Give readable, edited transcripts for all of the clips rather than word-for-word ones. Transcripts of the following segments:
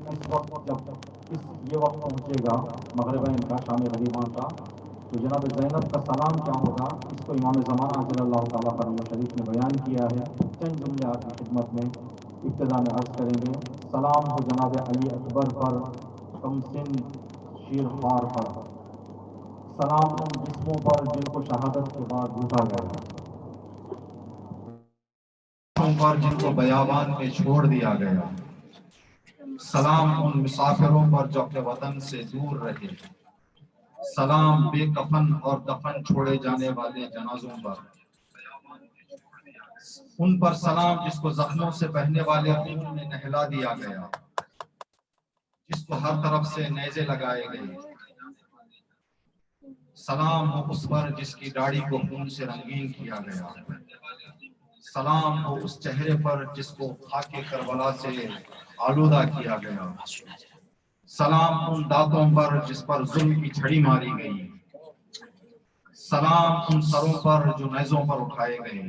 اس وقت جب یہ وقت پہنچے گا مغربین کا، شام غریبان کا، تو جناب زینب کا سلام کیا ہوگا اس کو امام زمانہ اجل اللہ تعالیٰ فرم شریف نے بیان کیا ہے۔ چند جملے آپ کی خدمت میں ابتدا میں عرض کریں گے۔ سلام ہو جناب علی اکبر پر، کم سن شیر خوار پر، سلام ان جسموں پر جن کو شہادت کے بعد لوٹا گیا، پر جن کو بیابان میں چھوڑ دیا گیا، سلام ان مسافروں پر جو اپنے وطن سے دور رہے، سلام بے کفن اور دفن چھوڑے جانے والے جنازوں پر، ان پر سلام جس کو زخموں سے بہنے والے خون نے نہلا دیا گیا، جس کو ہر طرف سے نیزے لگائے گئے، سلام ہو اس پر جس کی داڑھی کو خون سے رنگین کیا گیا، سلام ہو اس چہرے پر جس کو خاک کربلا سے آلودہ کیا گیا، سلام ان دانتوں پر جس پر ظلم کی چھڑی ماری گئی، سلام ان سروں پر جو نیزوں پر اٹھائے گئے،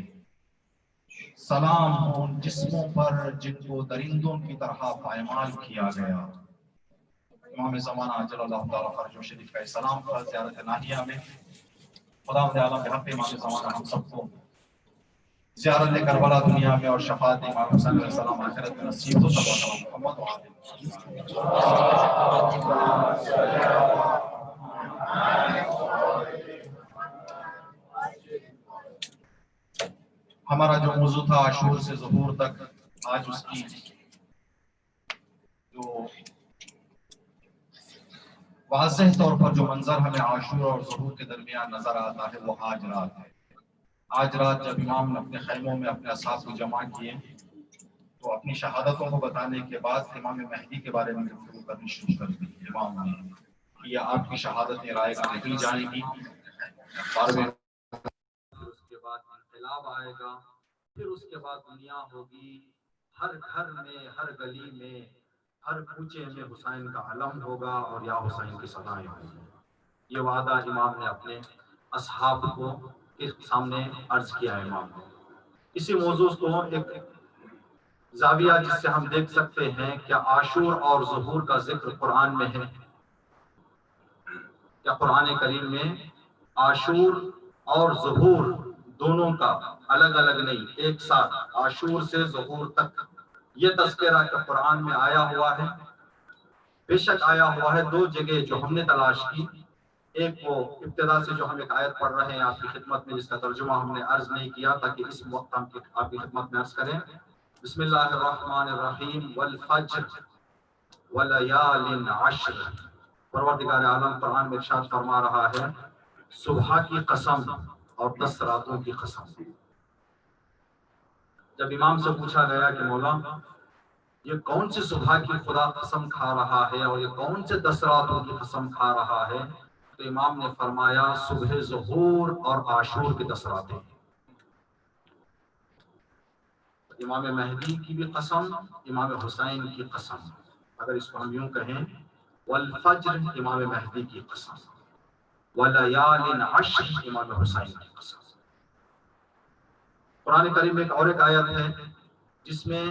سلام ہو ان جسموں پر جن کو درندوں کی طرح پائمال کیا گیا۔ امام زمانہ اجل اللہ تعالیٰ فرج شریف کا سلام پر زیارت ناہیہ میں خدا عالم کے حق امام زمانہ ہم سب کو زیارت کربلا دنیا میں اور شفاعت امام حسین علیہ السلام آخرت میں نصیب ہو۔ صلی اللہ علیہ محمد و آلہ۔ ہمارا جو موضوع تھا عاشور سے ظہور تک، آج اس کی جو واضح طور پر جو منظر ہمیں عاشور اور ظہور کے درمیان نظر آتا ہے وہ آج رات ہے۔ آج رات جب امام نے اپنے خیموں میں اپنے اصحاب کو جمع کیے تو اپنی شہادتوں کو بتانے کے بعد امام مہدی کے بارے میں گفتگو کرنی شروع کر دی۔ امام نے کہ یہ آپ کی شہادتیں رائے گاہ نہیں جائیں گی، اس کے بعد انقلاب آئے گا، پھر اس کے بعد دنیا ہوگی، ہر گھر میں، ہر گلی میں، ہر کوچے میں حسین کا علم ہوگا اور یا حسین کی صدائیں ہوں گی۔ یہ وعدہ امام نے اپنے اصحاب کو کے سامنے عرض کیا ہے۔ امام نے اسی موضوع کو ایک زاویہ جس سے ہم دیکھ سکتے ہیں کیا عاشور اور ظہور کا ذکر قرآن میں ہے؟ کیا قرآن کریم میں عاشور اور ظہور دونوں کا الگ الگ نہیں، ایک ساتھ عاشور سے ظہور تک یہ تذکرہ کہ قرآن میں آیا ہوا ہے؟ بے شک آیا ہوا ہے، دو جگہ جو ہم نے تلاش کی۔ ایک وہ ابتدا سے جو ہم ایک آیت پڑھ رہے ہیں آپ کی خدمت میں، جس کا ترجمہ ہم نے عرض نہیں کیا تاکہ اس وقت ہم آپ کی خدمت میں عرض کریں۔ بسم اللہ الرحمن الرحیم والفجر ولیال عشر۔ پروردگار عالم قرآن میں ارشاد فرما رہا ہے صبح کی قسم اور 10 راتوں کی قسم۔ جب امام سے پوچھا گیا کہ مولا یہ کون سی صبح کی خدا قسم کھا رہا ہے اور یہ کون سے 10 راتوں کی قسم کھا رہا ہے، تو امام نے فرمایا صبح ظہور اور عاشور کی 10 راتیں۔ امام مہدی کی بھی قسم، امام حسین کی قسم، اگر اس کو ہم یوں کہیں والفجر امام مہدی کی قسم، ولیال عشر امام حسین کی قسم۔ قرآن کریم میں ایک آیت ہے جس میں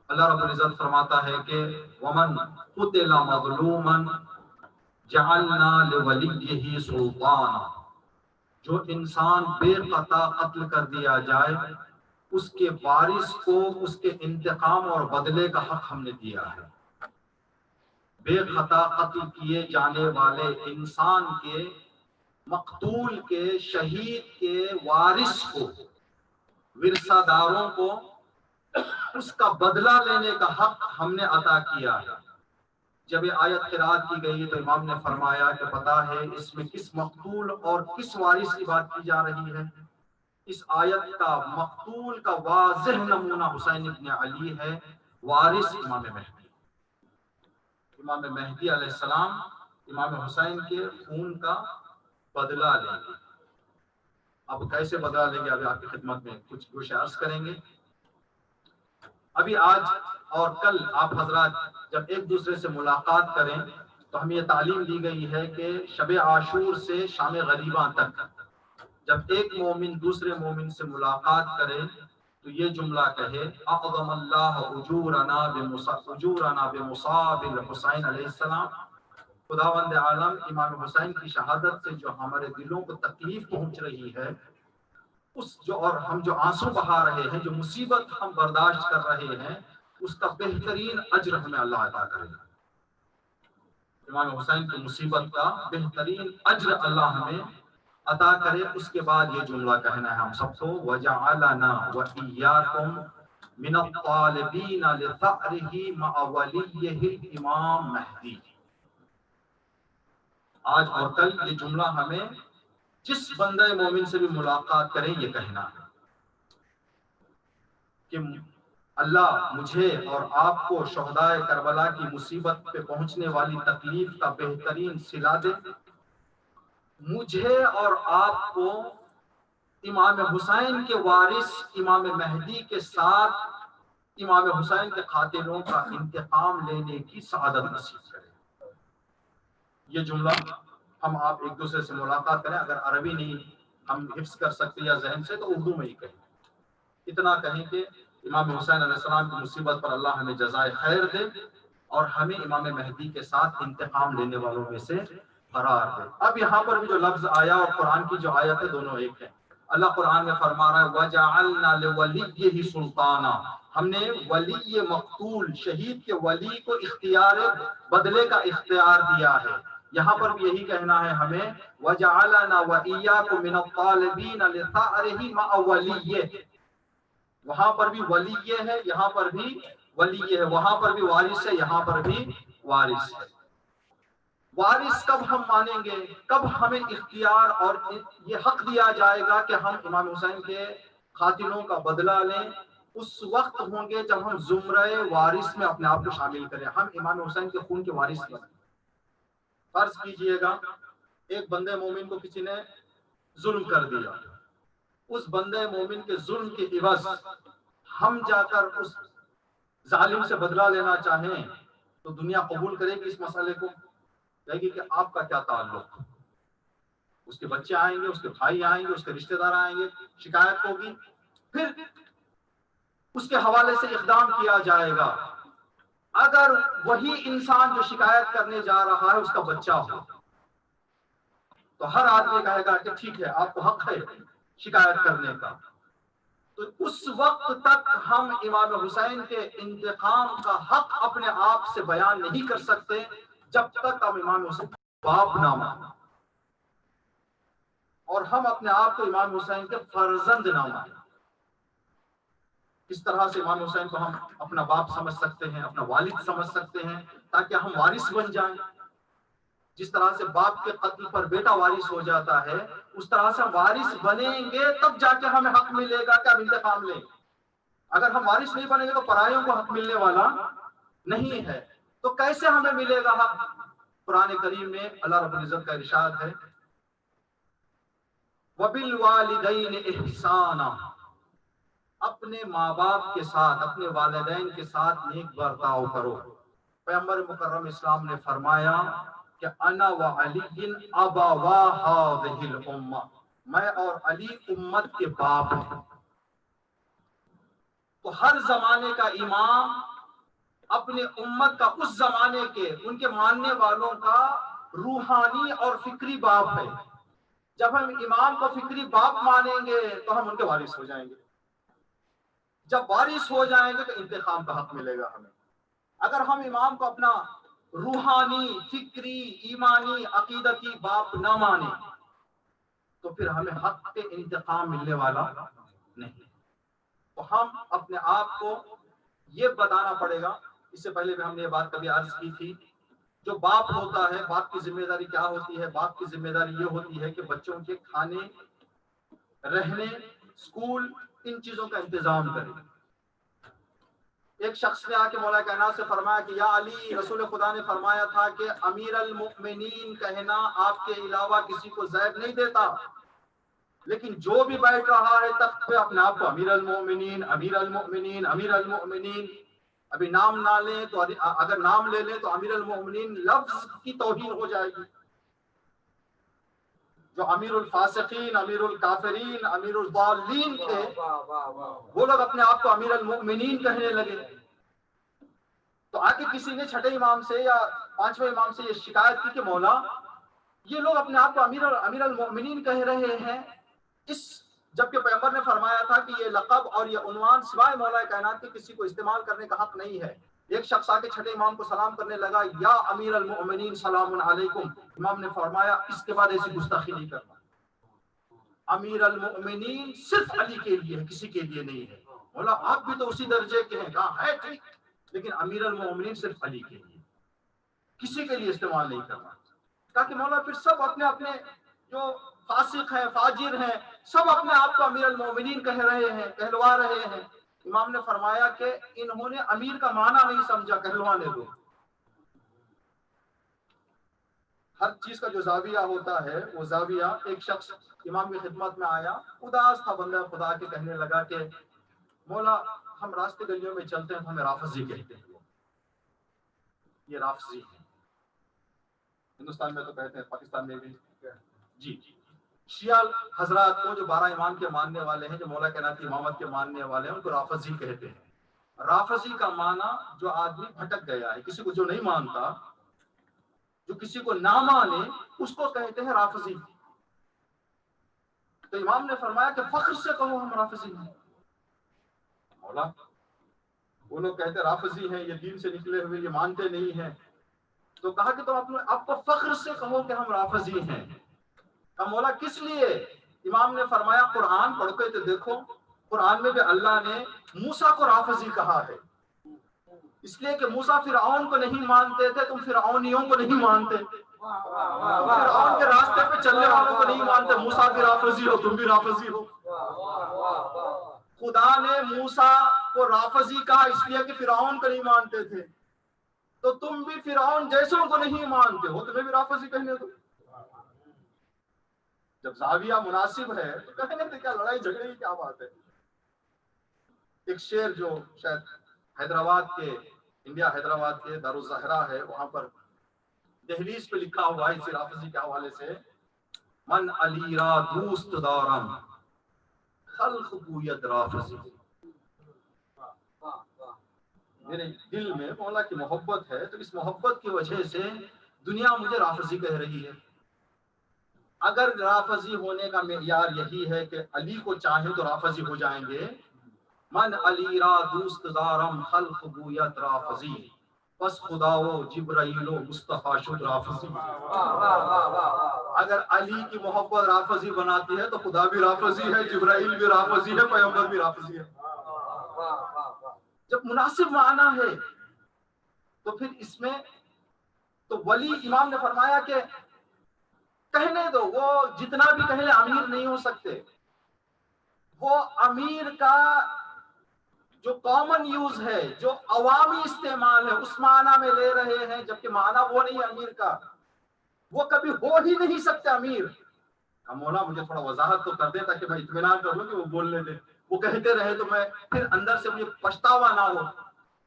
اللہ رب العزت فرماتا ہے کہ وَمَنْ قُتِلَ مَظْلُومًا جَعَلْنَا لِوَلِيِّهِ سُلْطَانًا، جو انسان بے خطا قتل کر دیا جائے اس کے وارث کو اس کے انتقام اور بدلے کا حق ہم نے دیا ہے۔ بے خطا قتل کیے جانے والے انسان کے، مقتول کے، شہید کے وارث کو، ورثہ داروں کو اس کا بدلہ لینے کا حق ہم نے عطا کیا ہے۔ جب یہ آیت قرأت کی گئی تو امام نے فرمایا کہ پتہ ہے اس میں کس مقتول اور کس وارث کی بات کی جا رہی ہے؟ اس آیت کا مقتول کا واضح نمونہ حسین ابن علی ہے، وارث امام مہدی۔ امام مہدی علیہ السلام امام حسین کے خون کا بدلہ لیں گے۔ اب کیسے بدلہ لیں گے ابھی آپ کی خدمت میں کچھ گوشہ عرض کریں گے۔ ابھی آج اور کل آپ حضرات جب ایک دوسرے سے ملاقات کریں تو ہمیں یہ تعلیم دی گئی ہے کہ شب عاشور سے شام غریباں تک جب ایک مومن دوسرے مومن سے ملاقات کرے تو تو یہ جملہ کہے اعظم اللہ اجورنا بمصاب الحسین علیہ السلام، خداوند عالم امام حسین کی شہادت سے جو ہمارے دلوں کو تکلیف پہنچ رہی ہے، اور ہم جو آنسو بہا رہے ہیں، جو مصیبت ہم برداشت کر رہے ہیں، اس کا بہترین اجر ہمیں اللہ عطا کرے گا۔ امام حسین کی مصیبت کا بہترین اجر اللہ ہمیں عطا کرے۔ اس کے بعد یہ جملہ کہنا ہے ہم سب کو، وَجَعَلَنَا وَإِيَّاكُمْ مِنَ الطَّالِبِينَ لِثَأْرِهِ مَعَ وَلِيِّهِ الْإِمَامِ مہدی۔ آج اور کل یہ جملہ ہمیں جس بندہ مومن سے بھی ملاقات کریں یہ کہنا ہے کہ اللہ مجھے اور آپ کو شہدائے کربلا کی مصیبت پہ پہنچنے والی تکلیف کا بہترین صلہ دے، مجھے اور آپ کو امام حسین کے وارث امام مہدی کے ساتھ امام حسین کے قاتلوں کا انتقام لینے کی سعادت نصیب کرے۔ یہ جملہ ہم آپ ایک دوسرے سے ملاقات کریں، اگر عربی نہیں ہم حفظ کر سکتے یا ذہن سے تو اردو میں ہی کہیں، اتنا کہیں کہ امام حسین علیہ السلام کی مصیبت پر اللہ ہمیں جزائے خیر دے اور ہمیں امام مہدی کے ساتھ انتقام لینے والوں میں سے قرار دے۔ اب یہاں پر بھی جو لفظ آیا اور قرآن کی جو آیت ہے دونوں ایک ہیں۔ اللہ قرآن میں فرما رہا ہے وَجَعَلْنَا لِوَلِيِّهِ سُلْطَانًا، ہم نے ولی مقتول شہید کے ولی کو اختیار بدلے کا اختیار دیا ہے۔ یہاں پر بھی یہی کہنا ہے ہمیں وَجَعَلَنَا وَإِيَّاكُمْ مِنَ الطَّالِبِينَ لِثَأْرِهِ مَعَ وَلِيِّهِ، وہاں پر بھی ولی ہے، یہاں پر بھی ولی ہے، وہاں پر بھی وارث ہے، یہاں پر بھی وارث ہے۔ وارث کب ہم مانیں گے، کب ہمیں اختیار اور یہ حق دیا جائے گا کہ ہم امام حسین کے قاتلوں کا بدلہ لیں؟ اس وقت ہوں گے جب ہم زمرہ وارث میں اپنے آپ کو شامل کریں، ہم امام حسین کے خون کے وارث بنیں۔ فرض کیجئے گا ایک بندے مومن کو کسی نے ظلم کر دیا، اس بندے مومن کے ظلم کے عوض ہم جا کر اس ظالم سے بدلہ لینا چاہیں تو دنیا قبول کرے گی اس مسئلے کو؟ کہے گی کہ آپ کا کیا تعلق؟ اس کے بچے آئیں گے، اس کے بھائی آئیں گے، اس کے رشتہ دار آئیں گے، شکایت ہوگی، پھر اس کے حوالے سے اقدام کیا جائے گا۔ اگر وہی انسان جو شکایت کرنے جا رہا ہے اس کا بچہ ہو تو ہر آدمی کہے گا کہ ٹھیک ہے آپ کو حق ہے شکایت کرنے کا۔ تو اس وقت تک ہم امام حسین کے انتقام کا حق اپنے آپ سے بیان نہیں کر سکتے جب تک ہم امام حسین باپ نہ مانیں اور ہم اپنے آپ کو امام حسین کے فرزند نہ مانیں۔ اس طرح سے امام حسین کو ہم اپنا باپ سمجھ سکتے ہیں، اپنا والد سمجھ سکتے ہیں تاکہ ہم وارث بن جائیں۔ جس طرح سے باپ کے قتل پر بیٹا وارث ہو جاتا ہے، اس طرح سے وارث بنیں گے تب جا کے ہمیں حق ملے گا کہ ہم انتقام لیں۔ اگر ہم وارث نہیں بنیں گے تو پرائیوں کو حق ملنے والا نہیں ہے، تو کیسے ہمیں ملے گا حق؟ قرآن کریم میں اللہ رب العزت کا ارشاد ہے وَبِالْوَالِدَيْنِ إِحْسَانًا، اپنے ماں باپ کے ساتھ، اپنے والدین کے ساتھ نیک برتاؤ کرو۔ پیغمبر مکرم اسلام نے فرمایا کہ انا وعلی ابوا هذه الامہ، میں اور علی امت کے باپ ہیں۔ تو ہر زمانے کا امام اپنے امت کا اس زمانے کے ان کے ماننے والوں کا روحانی اور فکری باپ ہے۔ جب ہم امام کو فکری باپ مانیں گے تو ہم ان کے وارث ہو جائیں گے، جب وارث ہو جائیں گے تو انتقام کا حق ملے گا ہمیں۔ اگر ہم امام کو اپنا روحانی، فکری، ایمانی، عقیدتی باپ نہ مانیں تو پھر ہمیں حق کے انتقام ملنے والا نہیں۔ تو ہم اپنے آپ کو یہ بتانا پڑے گا، اس سے پہلے بھی ہم نے یہ بات کبھی عرض کی تھی، جو باپ ہوتا ہے، باپ کی ذمہ داری کیا ہوتی ہے؟ باپ کی ذمہ داری یہ ہوتی ہے کہ بچوں کے کھانے، رہنے، اسکول، ان چیزوں کا انتظام کرے۔ ایک شخص نے آ کے مولا کائنات سے فرمایا کہ یا علی، رسول خدا نے فرمایا تھا کہ امیر المؤمنین کہنا آپ کے علاوہ کسی کو زیب نہیں دیتا، لیکن جو بھی بیٹھ رہا ہے تخت پہ اپنے آپ کو امیر المؤمنین، امیر المؤمنین، امیر المؤمنین، ابھی نام نہ لیں تو اگر نام لے لیں تو امیر المؤمنین لفظ کی توہین ہو جائے گی۔ جو امیر الفاسقین، امیر الکافرین، امیر الضالین تھے، وہ لوگ اپنے آپ کو امیر المؤمنین کہنے لگے. تو آ کے کسی نے چھٹے امام سے یا پانچویں امام سے یہ شکایت کی کہ مولا یہ لوگ اپنے آپ کو امیر المؤمنین کہہ رہے ہیں، اس جبکہ پیغمبر نے فرمایا تھا کہ یہ لقب اور یہ عنوان سوائے مولا کائنات کے کسی کو استعمال کرنے کا حق نہیں ہے. ایک شخص آ کے چھٹے امام کو سلام کرنے لگا، یا امیر المؤمنین سلام علیکم. امام نے فرمایا اس کے بعد ایسی گستاخی نہیں کرنا. امیر المؤمنین صرف علی کے لیے ہے، کسی کے لیے نہیں ہے. مولا آپ بھی تو اسی درجے کے ہیں. کہا ہے ٹھیک، لیکن امیر المؤمنین صرف علی کے لیے، کسی کے لیے استعمال نہیں کرنا. تاکہ مولا پھر سب اپنے اپنے جو فاسق ہیں، فاجر ہیں، سب اپنے آپ کو امیر المؤمنین کہہ رہے ہیں، کہلوا رہے ہیں. امام نے فرمایا کہ انہوں نے امیر کا معنی نہیں سمجھا، کہلوانے دو. ہر چیز کا جو زاویہ ہوتا ہے وہ زاویہ. ایک شخص امام کی خدمت میں آیا، اداس تھا بندہ خدا کے، کہنے لگا کہ مولا ہم راستے گلیوں میں چلتے ہیں تو ہمیں رافضی کہتے ہیں. یہ رافضی ہے، ہندوستان میں تو کہتے ہیں، پاکستان میں بھی. جی شیعہ حضرات کو جو 12 امام کے ماننے والے ہیں، جو مولا کائنات کی امامت کے ماننے والے ہیں، ان کو رافضی کہتے ہیں. رافضی کا معنی جو آدمی بھٹک گیا ہے، کسی کو جو نہیں مانتا، جو کسی کو نہ مانے، اس کو کہتے ہیں رافضی. تو امام نے فرمایا کہ فخر سے کہو ہم رافضی ہیں. مولا وہ لوگ کہتے رافضی ہیں، یہ دین سے نکلے ہوئے، یہ مانتے نہیں ہیں. تو کہا کہ تم آپ کو فخر سے کہو کہ ہم رافضی ہیں. کہا مولا کس لیے؟ امام نے فرمایا قرآن پڑھ کے تو دیکھو، قرآن میں بھی اللہ نے موسیٰ کو رافضی کہا ہے. اس لیے کہ موسیٰ فرعون کو نہیں مانتے تھے، تم فرعونیوں کو نہیں مانتے. فرعون کے راستے پہ چلنے والوں کو نہیں مانتے. موسیٰ بھی رافضی ہو، تم بھی رافضی ہو. خدا نے موسیٰ کو رافضی کہا اس لیے کہ فرعون کو نہیں مانتے تھے. تو تم بھی فرعون جیسوں کو نہیں مانتے ہو، تمہیں بھی رافضی کہنے دو. جب زاویہ مناسب ہے تو کہنے سے کیا لڑائی جھگڑے کی کیا بات ہے. ایک شعر جو شاید حیدرآباد کے، انڈیا حیدرآباد کے دارالظہرا ہے، وہاں پر دہلیز پہ لکھا ہوا ہے اسی رافضی کے حوالے سے، من علی را دوست دارم خلق گوید رافضی. میرے دل میں مولا کی محبت ہے، تو اس محبت کی وجہ سے دنیا مجھے رافضی کہہ رہی ہے. اگر رافضی ہونے کا معیار یہی ہے کہ علی کو چاہیں تو رافضی ہو جائیں گے، من علی را دوست دارم خلق گوید رافضی، پس خدا و جبرائیل و مصطفیٰ شد رافضی. اگر علی کی محبت رافضی بناتی ہے تو خدا بھی رافضی ہے، جبرائیل بھی رافضی ہے، پیغمبر بھی رافضی ہے. جب مناسب معنی ہے تو پھر اس میں تو ولی، امام نے فرمایا کہ کہنے دو، وہ جتنا بھی کہے امیر نہیں ہو سکتے. وہ امیر کا جو کامن یوز ہے، جو عوامی استعمال ہے، اس معنی میں لے رہے ہیں، جبکہ معنی وہ نہیں امیر کا. وہ کبھی ہو ہی نہیں سکتے امیر. مولا مجھے تھوڑا وضاحت تو کر دے تاکہ میں اطمینان کر لوں کہ وہ بولنے دے. وہ کہتے رہے تو میں پھر اندر سے مجھے پچھتاوا نہ ہو.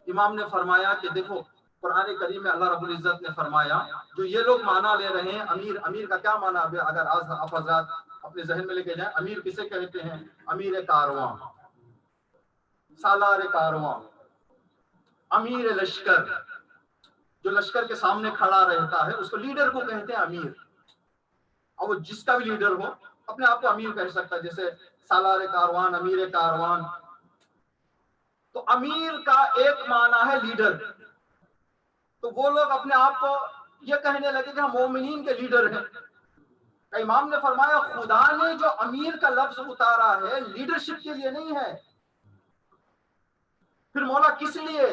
امام نے فرمایا کہ دیکھو قرآن کریم میں اللہ رب العزت نے فرمایا جو یہ لوگ معنی لے رہے ہیں امیر کا کیا معنی ہے؟ اگر آج آپ حضرات اپنے ذہن میں لے کے جائیں، امیر کسے کہتے ہیں؟ امیر کارواں، سالار کارواں، امیر لشکر. جو لشکر کے سامنے کھڑا رہتا ہے اس کو لیڈر کو کہتے ہیں امیر. اور وہ جس کا بھی لیڈر ہو اپنے آپ کو امیر کہہ سکتا ہے، جیسے سالار کاروان، امیر کاروان. تو امیر کا ایک معنی ہے لیڈر. تو وہ لوگ اپنے آپ کو یہ کہنے لگے کہ ہم مومنین کے لیڈر ہیں. امام نے فرمایا خدا نے جو امیر کا لفظ اتارا ہے لیڈرشپ کے لیے نہیں ہے. پھر مولا کس لیے؟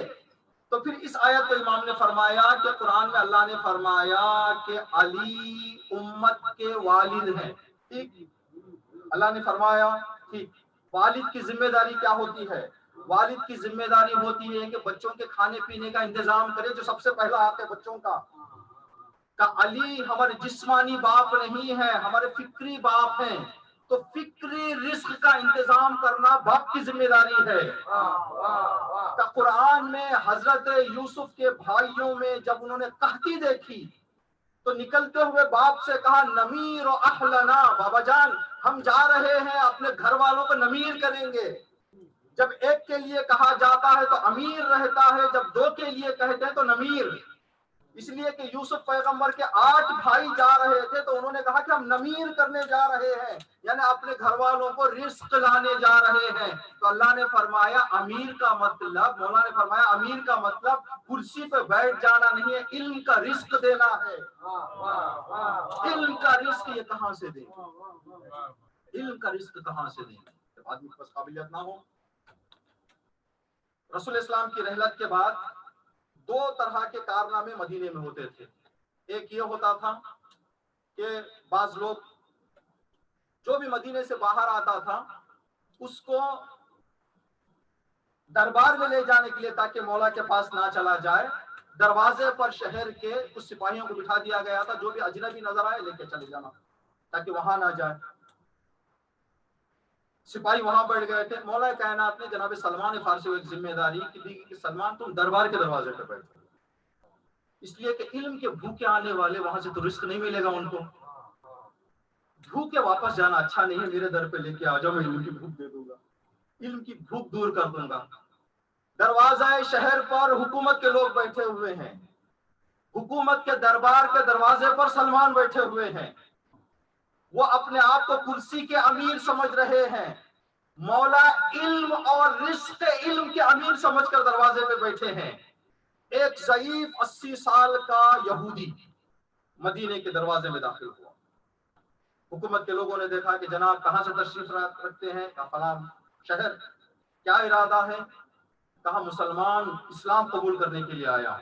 تو پھر اس آیت کو امام نے فرمایا کہ قرآن میں اللہ نے فرمایا کہ علی امت کے والد ہیں. ٹھیک، اللہ نے فرمایا ٹھیک. والد کی ذمہ داری کیا ہوتی ہے؟ والد کی ذمہ داری ہوتی ہے کہ بچوں کے کھانے پینے کا انتظام کرے، جو سب سے پہلا حق ہے بچوں کا. کہ علی ہمارے جسمانی باپ نہیں ہے، ہمارے فکری باپ ہیں. تو فکری رزق کا انتظام کرنا باپ کی ذمہ داری ہے. قرآن میں حضرت یوسف کے بھائیوں میں جب انہوں نے قحطی دیکھی تو نکلتے ہوئے باپ سے کہا نمیر و اہلنا، بابا جان ہم جا رہے ہیں اپنے گھر والوں کو نمیر کریں گے۔ جب ایک کے لیے کہا جاتا ہے تو امیر رہتا ہے، جب دو کے لیے کہتے ہیں تو نمیر۔ اس لیے کہ یوسف پیغمبر کے 8 بھائی جا رہے تھے تو انہوں نے کہا کہ ہم نمیر کرنے جا رہے ہیں، یعنی اپنے گھر والوں کو رزق لانے جا رہے ہیں۔ تو اللہ نے فرمایا امیر کا مطلب، مولا نے فرمایا امیر کا مطلب کرسی پہ بیٹھ جانا نہیں ہے، علم کا رزق دینا ہے۔ علم کا رزق یہ کہاں سے دیں؟ علم کا رزق کہاں سے دیں جب آدمی کے پاس قابلیت نہ ہو؟ رسول اسلام کی رحلت کے بعد 2 طرح کے کارنامے مدینے میں ہوتے تھے۔ ایک یہ ہوتا تھا کہ بعض لوگ جو بھی مدینے سے باہر آتا تھا اس کو دربار میں لے جانے کے لیے تاکہ مولا کے پاس نہ چلا جائے، دروازے پر شہر کے کچھ سپاہیوں کو بٹھا دیا گیا تھا، جو بھی اجنبی نظر آئے لے کے چلے جانا تاکہ وہاں نہ جائے۔ سپاہی وہاں بیٹھ گئے تھے، مولا کائنات نے جناب سلمان فارسی کو ایک ذمہ داری دی کہ سلمان تم دربار کے دروازے پہ بیٹھو، اس لیے کہ علم کے بھوکے آنے والے وہاں سے تو رزق نہیں ملے گا ان کو، بھوکے واپس جانا اچھا نہیں ہے، میرے در پہ لے کے آ جاؤ، میں علم کی بھوک دے دوں گا، علم کی بھوک دور کر دوں گا۔ دروازہ شہر پر حکومت کے لوگ بیٹھے ہوئے ہیں، حکومت کے دربار کے دروازے پر سلمان بیٹھے ہوئے ہیں، وہ اپنے آپ کو کرسی کے امیر سمجھ رہے ہیں، مولا علم اور رزق علم کے امیر سمجھ کر دروازے پہ بیٹھے ہیں۔ ایک ضعیف 80 سال کا یہودی مدینے کے دروازے میں داخل ہوا۔ حکومت کے لوگوں نے دیکھا کہ جناب کہاں سے تشریف رکھتے ہیں؟ کہا فلاں شہر۔ کیا ارادہ ہے؟ کہا مسلمان اسلام قبول کرنے کے لیے آیا۔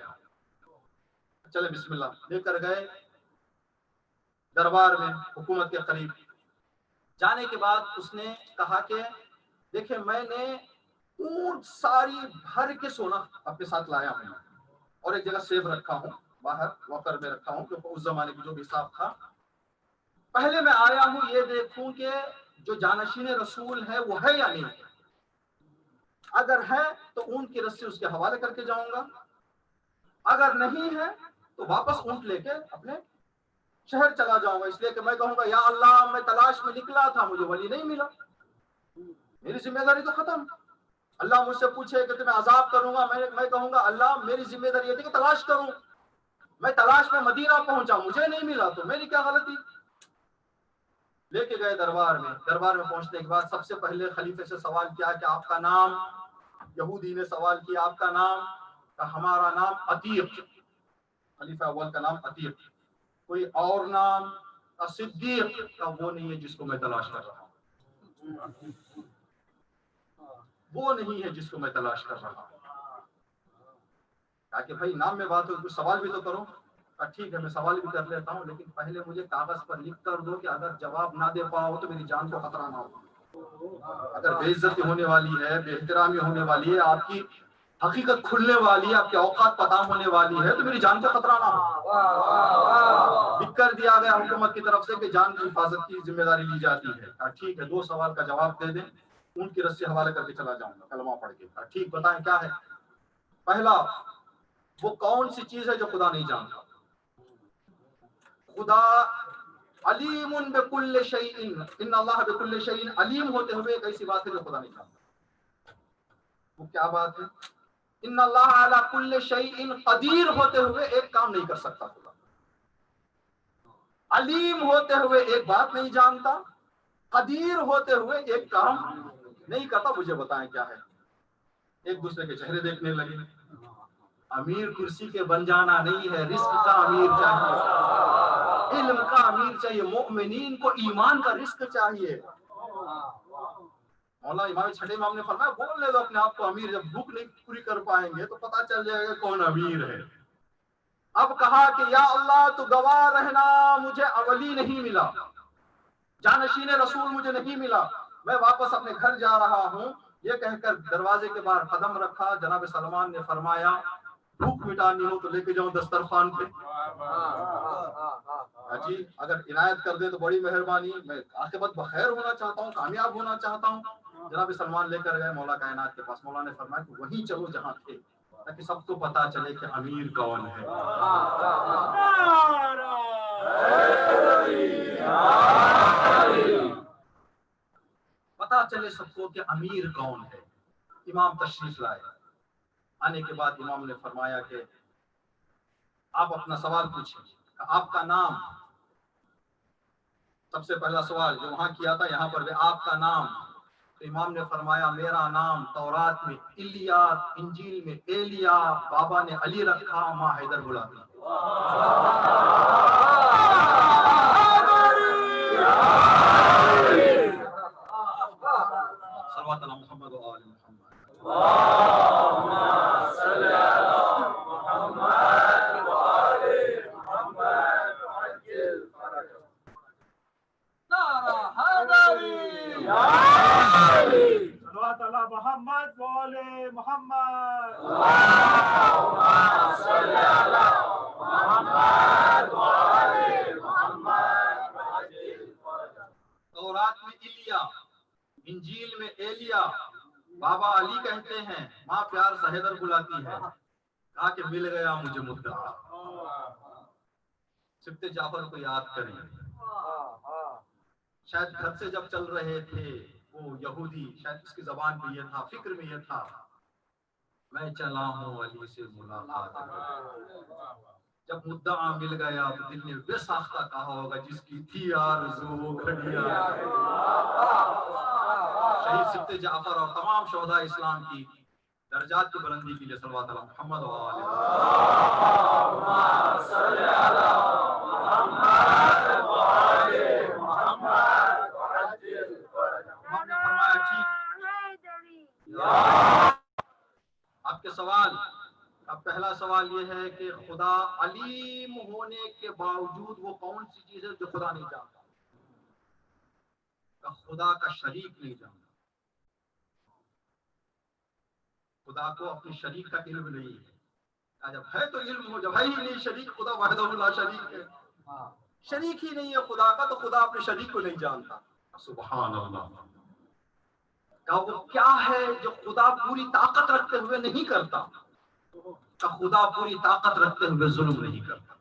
چلے بسم اللہ، لے کر گئے دربار میں حکومت کے قریب۔ جانے کے بعد اس نے کہا کہ دیکھیں میں نے اونٹ ساری بھر کے سونا اپنے ساتھ لایا ہوں اور ایک جگہ سیب رکھا ہوں، باہر لاکر میں رکھا ہوں، کیونکہ اس زمانے کی جو بھی حساب تھا۔ پہلے میں آیا ہوں یہ دیکھوں کہ جو جانشین رسول ہے وہ ہے یا نہیں ہے، اگر ہے تو اونٹ کی رسی اس کے حوالے کر کے جاؤں گا، اگر نہیں ہے تو واپس اونٹ لے کے اپنے شہر چلا جاؤں گا، اس لیے کہ میں کہوں گا یا اللہ میں تلاش میں نکلا تھا مجھے ولی نہیں ملا، میری ذمہ داری تو ختم۔ اللہ مجھ سے پوچھے کہ تمہیں عذاب کروں گا، میں کہوں گا اللہ میری ذمہ داری یہ تھی کہ تلاش کروں، میں تلاش میں مدینہ پہنچا مجھے نہیں ملا تو میری کیا غلطی؟ لے کے گئے دربار میں۔ دربار میں پہنچنے کے بعد سب سے پہلے خلیفے سے سوال کیا کہ آپ کا نام؟ یہودی نے سوال کیا آپ کا نام؟ کہ ہمارا نام عتیق، خلیفہ اول کا نام عتیق۔ کوئی اور نام؟ صدیق، کا وہ نہیں ہے جس کو میں تلاش کر رہا ہوں، وہ نہیں ہے جس کو میں تلاش کر رہا ہوں۔ کہا کہ بھائی نام میں بات ہو کچھ سوال بھی تو کرو۔ کہا ٹھیک ہے میں سوال بھی کر لیتا ہوں، لیکن پہلے مجھے کاغذ پر لکھ کر دو کہ اگر جواب نہ دے پاؤ تو میری جان کو خطرہ نہ ہو، اگر بے عزتی ہونے والی ہے، بے احترامی ہونے والی ہے، آپ کی حقیقت کھلنے والی ہے، آپ کے اوقات پتہ ہونے والی ہے تو میری جان کو خطرہ نہ ہو۔ لکھ کر دیا گیا حکومت کی طرف سے کہ جان کی حفاظت کی ذمہ داری لی جاتی ہے۔ کہا ٹھیک ہے 2 سوال کا جواب دے دیں، ان کی رسی حوالے کر کے چلا جاؤں گا کلمہ پڑھ کے۔ کہا ٹھیک بتائیں کیا ہے؟ پہلا، وہ کون سی چیز ہے جو خدا نہیں جانتا؟ خدا علیم بکل شیء، ان اللہ بکل شیء علیم ہوتے ہوئے ایک ایسی بات ہے جو خدا نہیں جانتا۔ وہ کیا بات ہے؟ ان اللہ علی کل شیء قدیر ہوتے ہوئے ایک کام نہیں کر سکتا خدا، علیم ہوتے ہوئے ایک بات نہیں جانتا، قدیر ہوتے ہوئے ایک کام نہیں کرتا۔ مجھے بتائیں کیا ہے؟ ایک دوسرے کے چہرے دیکھنے لگے۔ امیر کرسی کے بن جانا نہیں ہے، رزق کا امیر چاہیے، علم کا امیر چاہیے، مومنین کو ایمان کا رزق چاہیے۔ مولا امام چھٹے امام نے فرمایا بول لے دو اپنے آپ کو امیر، جب بھوک نہیں پوری کر پائیں گے تو پتہ چل جائے گا کون امیر ہے۔ اب کہا کہ یا اللہ تو گواہ رہنا مجھے اولی نہیں ملا، جانشین رسول مجھے نہیں ملا، میں واپس اپنے گھر جا رہا ہوں۔ یہ کہہ کر دروازے کے باہر قدم رکھا، جناب سلمان نے فرمایا بھوک مٹانی ہو تو لے کے جاؤں دسترخوان پہ۔ جی اگر عنایت کر دے تو بڑی مہربانی، میں عاقبت بخیر ہونا چاہتا ہوں، کامیاب ہونا چاہتا ہوں۔ جناب سلمان لے کر گئے مولا کائنات کے پاس، مولا نے فرمایا کہ وہیں چلو جہاں تھے۔ تاکہ سب کو پتا چلے کہ امیر کون ہے. پتا چلے سب کو کہ امیر کون ہے. امام تشریف لائے. آنے کے بعد امام نے فرمایا کہ آپ اپنا سوال پوچھیں. آپ کا نام، سب سے پہلا سوال جو وہاں کیا تھا یہاں پر بھی آپ کا نام. تو امام نے فرمایا میرا نام تورات میں الیا، انجیل میں ایلیا، بابا نے علی رکھا، ماں حیدر بلاتی. صلوات علی محمد و آل محمد. اللهم صل علی محمد و آل محمد وعجل فرجهم. نعرہ حیدری یا علی. صلوات علی محمد و آل محمد. اللهم صل علی محمد و آل محمد وعجل فرجهم. تورات میں ایلیا، انجیل میں ایلیا، بابا علی کہتے ہیں، ماں پیار سے حیدر بلاتی ہے. کہا کہ مل گیا مجھے مدعا. سبط جعفر کو یاد کریں. شاید گھر سے جب چل رہے تھے وہ یہودی، شاید اس کی زبان میں یہ تھا، فکر میں یہ تھا، میں چلا ہوں علی سے ملاقات کرنے. جب مدعا مل گیا تو دل نے بے ساختہ کہا ہوگا جس کی تھی آرزو وہ گھڑی آ گئی. شہید سبط جعفر اور تمام شہداء اسلام کی درجات کی بلندی کے لیے صلوات علی محمد و آل اللهم صل علی محمد و آل محمد وعجل فرجهم. امام نے فرمایا ٹھیک. آپ کے سوال، اب پہلا سوال یہ ہے کہ خدا علیم ہونے کے باوجود وہ کون سی چیز ہے جو خدا نہیں جانتا؟ خدا کا شریک نہیں جانتا. خدا کو اپنے شریک کا علم نہیں ہے. جب ہے تو علم ہو، جب ہے ہی نہیں شریک، خدا وحدہ لا شریک ہے. شریک ہی نہیں ہے خدا کا تو خدا اپنے شریک کو نہیں جانتا. سبحان اللہ. کہ وہ کیا ہے جو خدا پوری طاقت رکھتے ہوئے نہیں کرتا؟ کہ خدا پوری طاقت رکھتے ہوئے ظلم نہیں کرتا.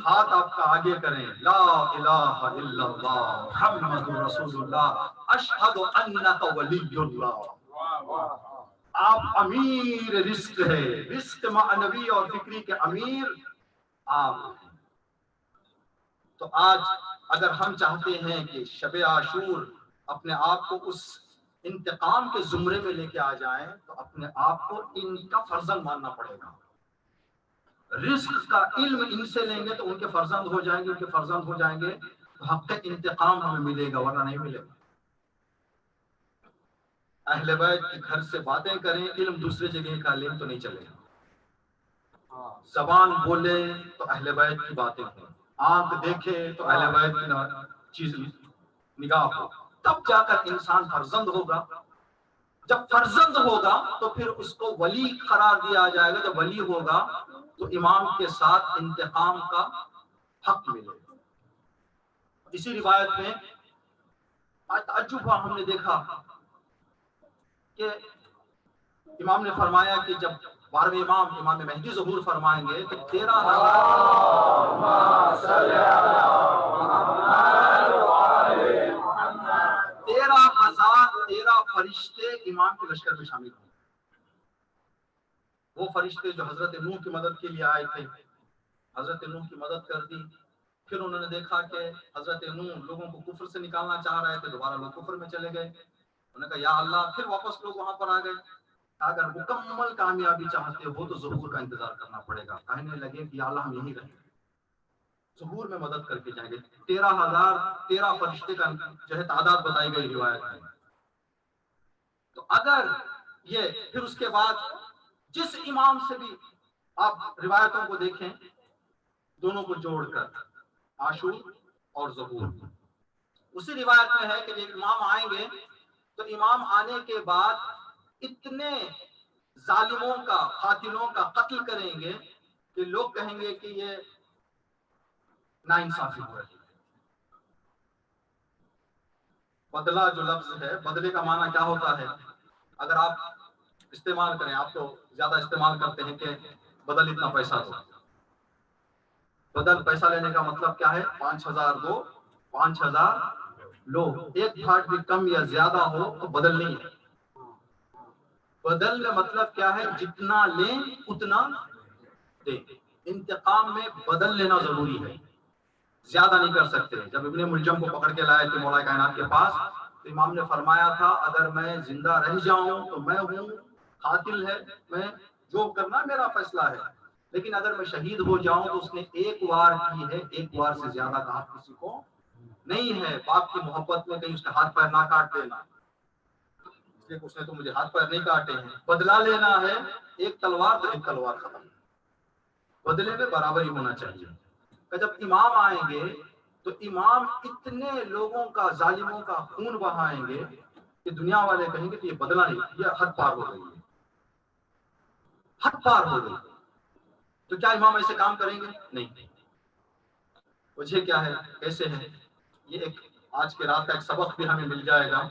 ہاتھ آپ کا آگے کریں. لا الہ الا اللہ محمد رسول اللہ اشہد انک ولی اللہ. آپ امیر رزق ہے، رزق معنوی اور فکری کے امیر آپ ہیں. تو آج اگر ہم چاہتے ہیں کہ شب عاشور اپنے آپ کو اس انتقام کے زمرے میں لے کے آ جائیں تو اپنے آپ کو ان کا فرزند ماننا پڑے گا. رزق کا علم ان سے لیں گے تو ان کے فرزند ہو جائیں گے، ان کے فرزند ہو جائیں گے تو حق انتقام ہمیں ملے گا، ورنہ نہیں ملے گا. اہل بیت کے گھر سے باتیں کریں، علم دوسرے جگہ کا لیں تو نہیں چلے گا. زبان بولے تو اہل بیت کی باتیں ہوں، آنکھ دیکھے تو اہل بیت کی چیز نگاہ ہو، تب جا کر انسان فرزند ہوگا. جب فرزند ہوگا تو پھر اس کو ولی قرار دیا جائے گا. جب ولی ہوگا تو امام کے ساتھ انتقام کا حق ملے گا. اسی روایت میں تعجب ہوا، ہم نے دیکھا کہ امام نے فرمایا کہ جب 12ویں امام مہدی ظہور فرمائیں گے تو 13,013 فرشتے امام کے لشکر میں شامل ہوں. وہ فرشتے جو حضرت نوح کی مدد کے لیے آئے تھے، حضرت نوح کی مدد کر دی. پھر انہوں نے دیکھا کہ حضرت نوح لوگوں کو کفر سے نکالنا چاہ رہے تھے، دوبارہ لوگ کفر میں چلے گئے. انہوں نے کہا یا اللہ، پھر واپس لوگ وہاں پر آ گئے. اگر مکمل کامیابی چاہتے ہو تو ظہور کا انتظار کرنا پڑے گا. کہنے لگے کہ یا اللہ ہم یہی رہیں، ظہور میں مدد کر کے جائیں گے. 13,013 فرشتے کا جو ہے تعداد بتائی گئی روایت میں. تو اگر یہ پھر اس کے بعد جس امام سے بھی آپ روایتوں کو دیکھیں، دونوں کو جوڑ کر عاشور اور ظہور، اسی روایت میں ہے کہ جب امام آئیں گے تو امام آنے کے بعد اتنے ظالموں کا، قاتلوں کا قتل کریں گے کہ لوگ کہیں گے کہ یہ ناانصافی ہو رہی ہے. بدلہ جو لفظ ہے، بدلے کا معنی کیا ہوتا ہے؟ اگر آپ استعمال کریں، آپ تو زیادہ استعمال کرتے ہیں کہ بدل اتنا پیسہ دو. بدل پیسہ لینے کا مطلب کیا ہے؟ 5,000 دو 5,000 لو. ایک بھاٹ بھی کم یا زیادہ ہو تو بدل نہیں ہے. بدل کا مطلب کیا ہے؟ جتنا لیں اتنا دیں. انتقام میں بدل لینا ضروری ہے، زیادہ نہیں کر سکتے. جب ابن ملجم کو پکڑ کے لائے تھے مولا کائنات کے پاس، تو امام نے فرمایا تھا اگر میں زندہ رہ جاؤں تو میں ہوں، قاتل ہے، میں جو کرنا میرا فیصلہ ہے، لیکن اگر میں شہید ہو جاؤں تو اس نے ایک وار کی ہے، ایک وار سے زیادہ کا حق کسی کو نہیں ہے. باپ کی محبت میں کہیں اس کے ہاتھ پیر نہ کاٹ دینا، اس لیے اس نے تو مجھے ہاتھ پیر نہیں کاٹے ہیں. بدلہ لینا ہے، ایک تلوار تو ایک تلوار ختم. بدلے میں برابری ہونا چاہیے. کہ جب امام آئیں گے تو امام اتنے لوگوں کا، ظالموں کا خون بہائیں گے کہ دنیا والے کہیں گے کہ یہ بدلہ نہیں، یہ حد پار ہو گئی ہے، حد پار ہو گئی. تو کیا امام ایسے کام کریں گے؟ نہیں. وجہ کیا ہے، کیسے ہے؟ یہ ایک آج کے رات کا ایک سبق بھی ہمیں مل جائے گا.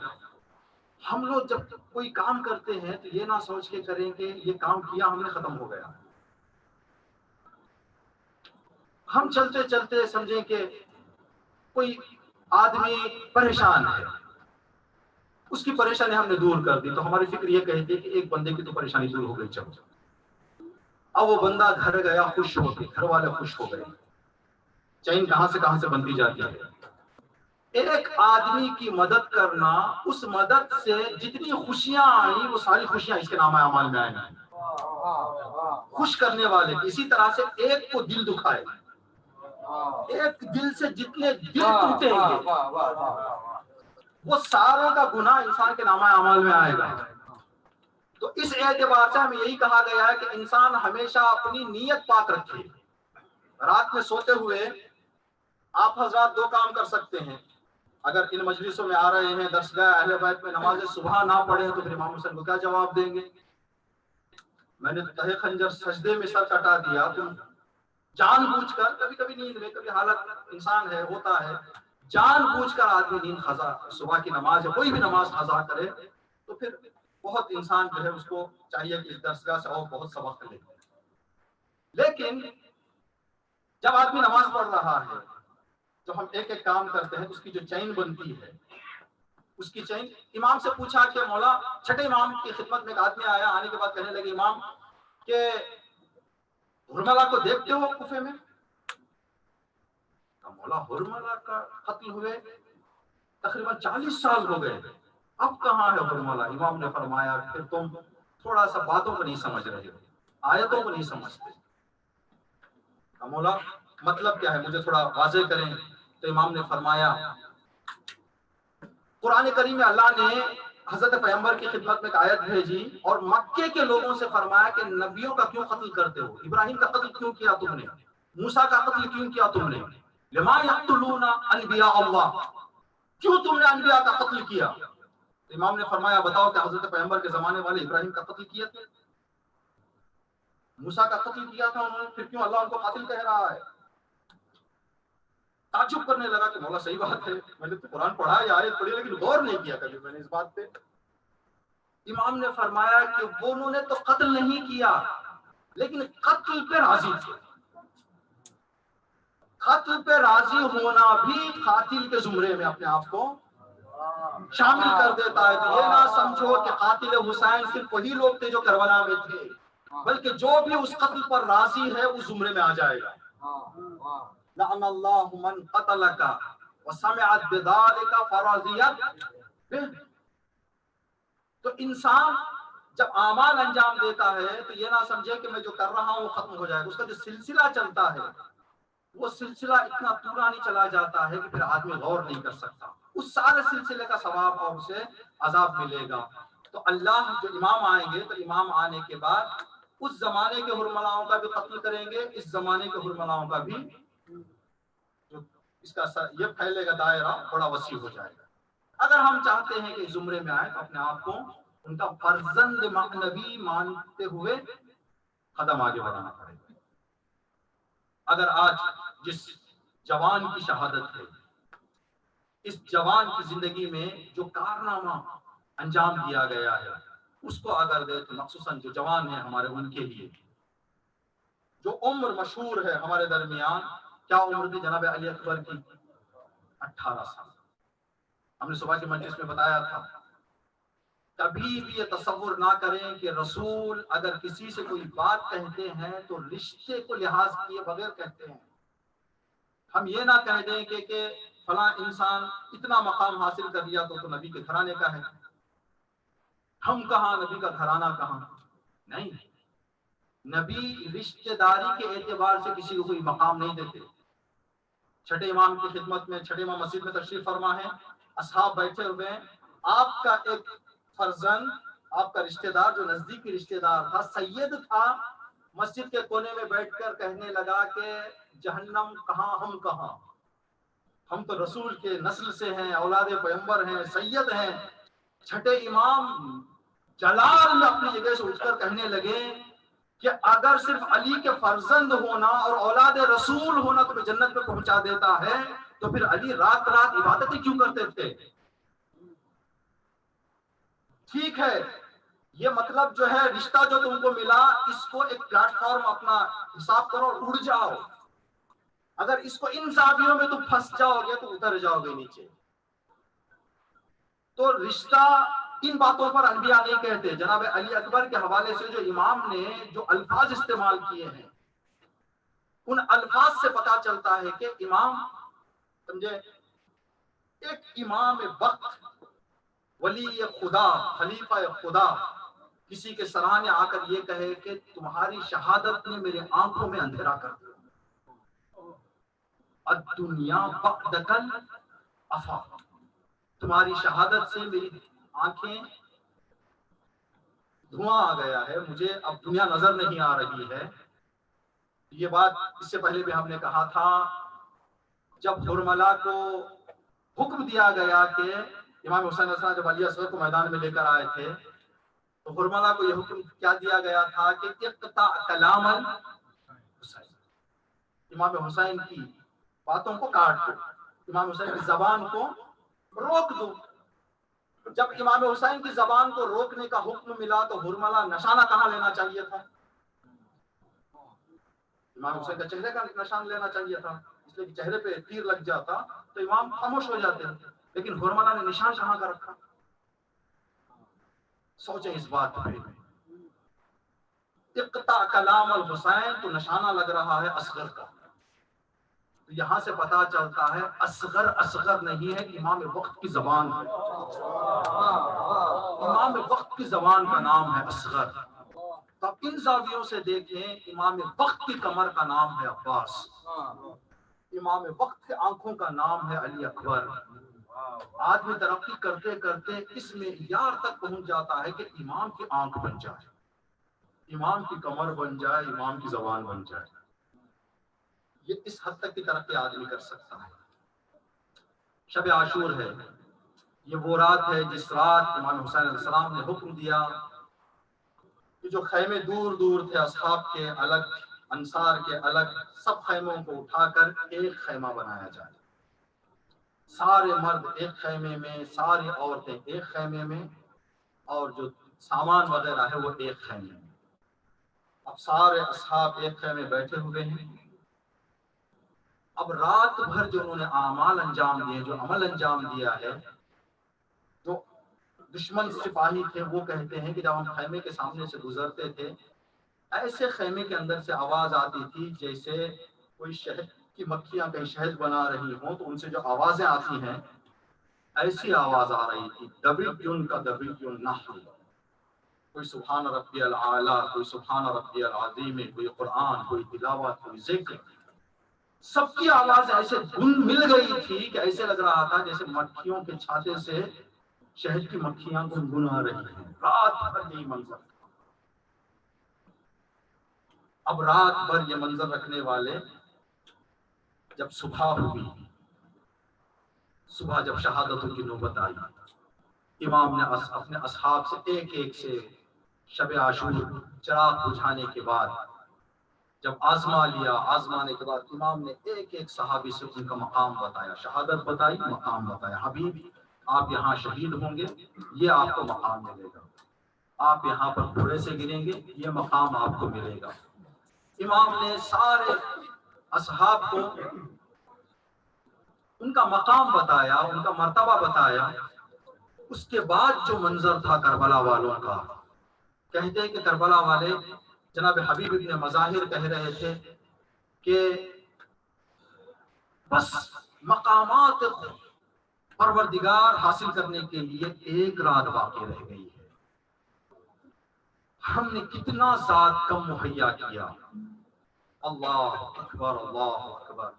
ہم لوگ جب کوئی کام کرتے ہیں تو یہ نہ سوچ کے کریں کہ یہ کام کیا ہم نے ختم ہو گیا. ہم چلتے چلتے سمجھیں کہ کوئی آدمی پریشان ہے، اس کی پریشانی ہم نے دور کر دی، تو ہماری فکر یہ کہتی ہے کہ ایک بندے کی تو پریشانی دور ہو گئی. چلو اب وہ بندہ گھر گیا خوش ہو کے، گھر والے خوش ہو گئے. چین کہاں سے بنتی جاتی ہے. ایک آدمی کی مدد کرنا، اس مدد سے جتنی خوشیاں آئی وہ ساری خوشیاں اس کے نامہ اعمال میں آئیں. خوش کرنے والے کی. اسی طرح سے ایک کو دل دکھائے، ایک دل سے جتنے دل ٹوٹیں گے وہ ساروں کا گناہ انسان کے نامہ اعمال میں آئے گا. تو اس اعتبار سے ہمیں یہی کہا گیا ہے کہ انسان ہمیشہ اپنی نیت پاک رکھے. رات میں سوتے ہوئے آپ حضرات دو کام کر سکتے ہیں. اگر ان مجلسوں میں آ رہے ہیں، درسگاہ اہل بیت میں نماز صبح نہ پڑھیں تو پھر امام حسین کو کیا جواب دیں گے؟ میں نے تہے خنجر سجدے میں سر کٹا دیا. تم جان بوجھ کر، کبھی کبھی نیند میں، کبھی حالت انسان ہے ہوتا ہے، جان بوجھ کر آدمی نیند قضا، صبح کی نماز ہے کوئی بھی نماز قضا کرے تو پھر بہت انسان جو ہے اس کو چاہیے کہ اس درسگاہ سے اور بہت سبق لے. لیکن جب آدمی نماز پڑھ رہا ہے تو ہم ایک ایک کام کرتے ہیں، اس کی جو چین بنتی ہے، اس کی چین. امام سے پوچھا کہ مولا، چھٹے امام کی خدمت میں ایک آدمی آیا، آنے کے بعد کہنے لگے امام کہ ہرملہ کو دیکھتے ہو کوفے میں؟ مولا ہرملہ کا قتل ہوئے تقریباً 40 سال ہو گئے، اب کہاں ہے ہرملہ؟ امام نے فرمایا کہ تم تھوڑا سا باتوں کو نہیں سمجھ رہے ہو، آیتوں کو نہیں سمجھتے. مولا مطلب کیا ہے، مجھے تھوڑا واضح کریں. تو امام نے فرمایا قرآن کریم میں اللہ نے حضرت پیغمبر کی خدمت میں ایک آیت بھیجی اور مکے کے لوگوں سے فرمایا کہ نبیوں کا کیوں قتل کرتے ہو؟ ابراہیم کا قتل کیوں کیا تم نے؟ موسیٰ کا قتل کیوں کیا تم نے؟ لما یقتلون انبیاء اللہ، کیوں تم نے انبیاء کا قتل کیا؟ امام نے فرمایا بتاؤ کہ حضرت پیغمبر کے زمانے والے ابراہیم کا قتل کیا تھا، موسیٰ کا قتل کیا تھا انہوں نے، پھر کیوں اللہ ان کو قاتل کہہ رہا ہے؟ تعجب کرنے لگا کہ مولا صحیح بات ہے، میں نے تو قرآن پڑھا یا آیت پڑھی لیکن غور نہیں کیا کبھی میں نے اس بات پہ. امام نے فرمایا کہ وہ انہوں نے تو قتل نہیں کیا لیکن قتل پہ راضی تھے. قتل پہ راضی ہونا بھی قاتل کے زمرے میں اپنے آپ کو شامل کر دیتا ہے. تو یہ نہ سمجھو کہ قاتل حسین صرف وہی لوگ تھے جو کربلا میں تھے، بلکہ جو بھی اس قتل پر راضی ہے اس زمرے میں آ جائے گا. لعن اللہ من قتلک وسمعت بذلک فرضیت به. تو انسان جب اعمال انجام دیتا ہے تو یہ نہ سمجھے کہ میں جو کر رہا ہوں ختم ہو جائے گا. اس کا جو سلسلہ چلتا ہے وہ سلسلہ اتنا پورا نہیں چلا جاتا ہے کہ پھر آدمی غور نہیں کر سکتا. اس سارے سلسلے کا ثواب اور اسے عذاب ملے گا. تو اللہ جو امام آئیں گے تو امام آنے کے بعد اس زمانے کے حرملاؤں کا بھی قتل کریں گے، اس زمانے کے حرملاؤں کا بھی. جو اس کا یہ پھیلے گا دائرہ بڑا وسیع ہو جائے گا. اگر ہم چاہتے ہیں کہ زمرے میں آئے تو اپنے آپ کو ان کا فرزند معنوی مانتے ہوئے قدم آگے بڑھانا پڑے گا. اگر آج جس جوان کی شہادت ہے، اس جوان کی زندگی میں جو کارنامہ انجام دیا گیا ہے اس کو اگر دے تو مخصوصاً جو جوان ہیں ہمارے ان کے لیے جو عمر مشہور ہے ہمارے درمیان، کیا عمر تھی جناب علی اکبر کی؟ 18 سال۔ ہم نے صبح کی مجلس میں بتایا تھا، کبھی بھی یہ تصور نہ کریں کہ رسول اگر کسی سے کوئی بات کہتے ہیں تو رشتے کو لحاظ کیے بغیر کہتے ہیں۔ ہم یہ نہ کہہ دیں کہ فلاں انسان اتنا مقام حاصل کر لیا تو نبی کے گھرانے کا ہے، ہم کہاں نبی کا گھرانہ کہاں؟ نہیں، نبی رشتہ داری کے اعتبار سے کسی کو کوئی مقام نہیں دیتے۔ چھٹے امام کی خدمت میں، چھٹے امام مسجد میں تشریف فرما ہے، اصحاب بیٹھے ہوئے ہیں، آپ کا ایک فرزند، آپ کا رشتہ دار جو نزدیکی رشتہ دار تھا، سید تھا، مسجد کے کونے میں بیٹھ کر کہنے لگا کہ جہنم کہاں ہم کہاں، ہم تو رسول کے نسل سے ہیں، اولاد پیغمبر ہیں، سید ہیں۔ چھٹے امام جلال میں اپنی جگہ سے اٹھ کر کہنے لگے کہ اگر صرف علی کے فرزند ہونا اور اولاد رسول ہونا تمہیں جنت میں پہنچا دیتا ہے تو پھر علی رات رات عبادتیں کیوں کرتے تھے؟ ٹھیک ہے، یہ مطلب جو ہے رشتہ جو تم کو ملا، اس کو ایک پلیٹ فارم اپنا حساب کرو اور اڑ جاؤ۔ اگر اس کو ان زاویوں میں تم پھنس جاؤ گے تو اتر جاؤ گے نیچے۔ تو رشتہ ان باتوں پر انبیاء نہیں کہتے۔ جناب علی اکبر کے حوالے سے جو امام نے جو الفاظ استعمال کیے ہیں، ان الفاظ سے پتا چلتا ہے کہ امام سمجھے، ایک امام وقت، ولی خدا، خلیفہ خدا کسی کے سرانے آ کر یہ کہے کہ تمہاری شہادت نے میرے آنکھوں میں اندھیرا کر دیا، الدنیا بعدک الافاق، تمہاری شہادت سے میری آنکھیں دھواں آ گیا ہے، مجھے اب دنیا نظر نہیں آ رہی ہے۔ یہ بات اس سے پہلے بھی ہم نے کہا تھا، جب حرملہ کو حکم دیا گیا کہ امام حسین علیہ السلام جب علی اصغر کو میدان میں لے کر آئے تھے تو حرملہ کو یہ حکم کیا دیا گیا تھا کہ اقطع کلام الحسین، امام حسین کی باتوں کو کاٹ دو، امام حسین کی زبان کو روک دو۔ جب امام حسین کی زبان کو روکنے کا حکم ملا تو حرملہ نشانہ کہاں لینا چاہیے تھا؟ امام حسین کا چہرے کا نشان لینا چاہیے تھا، اس لیے کہ چہرے پہ تیر لگ جاتا تو امام خاموش ہو جاتے، لیکن حرملہ نے نشان کہاں کا رکھا؟ سوچیں اس بات پہ، اقطع کلام الحسین تو نشانہ لگ رہا ہے اصغر کا۔ تو یہاں سے پتا چلتا ہے اصغر اصغر نہیں ہے، امام وقت کی زبان ہے، امام وقت کی زبان کا نام ہے اصغر۔ تو ان زاویوں سے دیکھیں، امام وقت کی کمر کا نام ہے عباس، امام وقت کے آنکھوں کا نام ہے علی اکبر۔ آدمی ترقی کرتے کرتے اس معیار تک پہنچ جاتا ہے کہ امام کی آنکھ بن جائے، امام کی کمر بن جائے، امام کی زبان بن جائے۔ یہ اس حد تک کی ترقی آدمی کر سکتا ہے۔ شب عاشور ہے، یہ وہ رات ہے جس رات امام حسین علیہ السلام نے حکم دیا کہ جو خیمے دور دور تھے اصحاب کے الگ، انصار کے الگ، سب خیموں کو اٹھا کر ایک خیمہ بنایا جائے، سارے مرد ایک خیمے میں، ساری عورتیں ایک خیمے میں، اور جو سامان وغیرہ ہے وہ ایک خیمے میں۔ اب سارے اصحاب ایک خیمے بیٹھے ہوئے ہیں۔ اب رات بھر جو انہوں نے اعمال انجام دیے، جو عمل انجام دیا ہے، جو دشمن سپاہی تھے وہ کہتے ہیں کہ جب ہم خیمے کے سامنے سے گزرتے تھے ایسے خیمے کے اندر سے آواز آتی تھی جیسے کوئی شہد کی مکھیاں کہیں شہد بنا رہی ہوں، تو ان سے جو آوازیں آتی ہیں ایسی آواز آ رہی تھی، دبیٌ کا دبیٌ النحل، کوئی سبحان ربی العالی، کوئی سبحان ربی العظیم، کوئی قرآن، کوئی تلاوت، کوئی ذکر، سب کی آواز ایسے گن مل گئی تھی کہ ایسے لگ رہا تھا جیسے مکھیوں کے چھاتے سے شہد کی مکھیاں گنگنا رہی ہیں۔ رات بھر یہی منظر تھا۔ اب رات بھر یہ منظر رکھنے والے جب صبح ہوئی، صبح جب شہادتوں کی نوبت آئی، امام نے اپنے اصحاب سے ایک ایک سے شب عاشور چراغ بجھانے کے بعد جب آزما لیا، آزمانے کے بعد امام نے ایک ایک صحابی سے ان کا مقام بتایا، شہادت بتائی، مقام بتایا، حبیب آپ یہاں شہید ہوں گے، یہ آپ کو مقام ملے گا۔ آپ یہاں پر گھوڑے سے گریں گے، یہ مقام آپ کو ملے گا۔ امام نے سارے اصحاب کو ان کا مقام بتایا، ان کا مرتبہ بتایا۔ اس کے بعد جو منظر تھا کربلا والوں کا، کہتے ہیں کہ کربلا والے جناب حبیب ابن مظاہر کہہ رہے تھے کہ بس مقامات پروردگار حاصل کرنے کے لیے ایک رات باقی رہ گئی ہے، ہم نے کتنا ذات کم مہیا کیا۔ اللہ اکبر، اللہ اکبر۔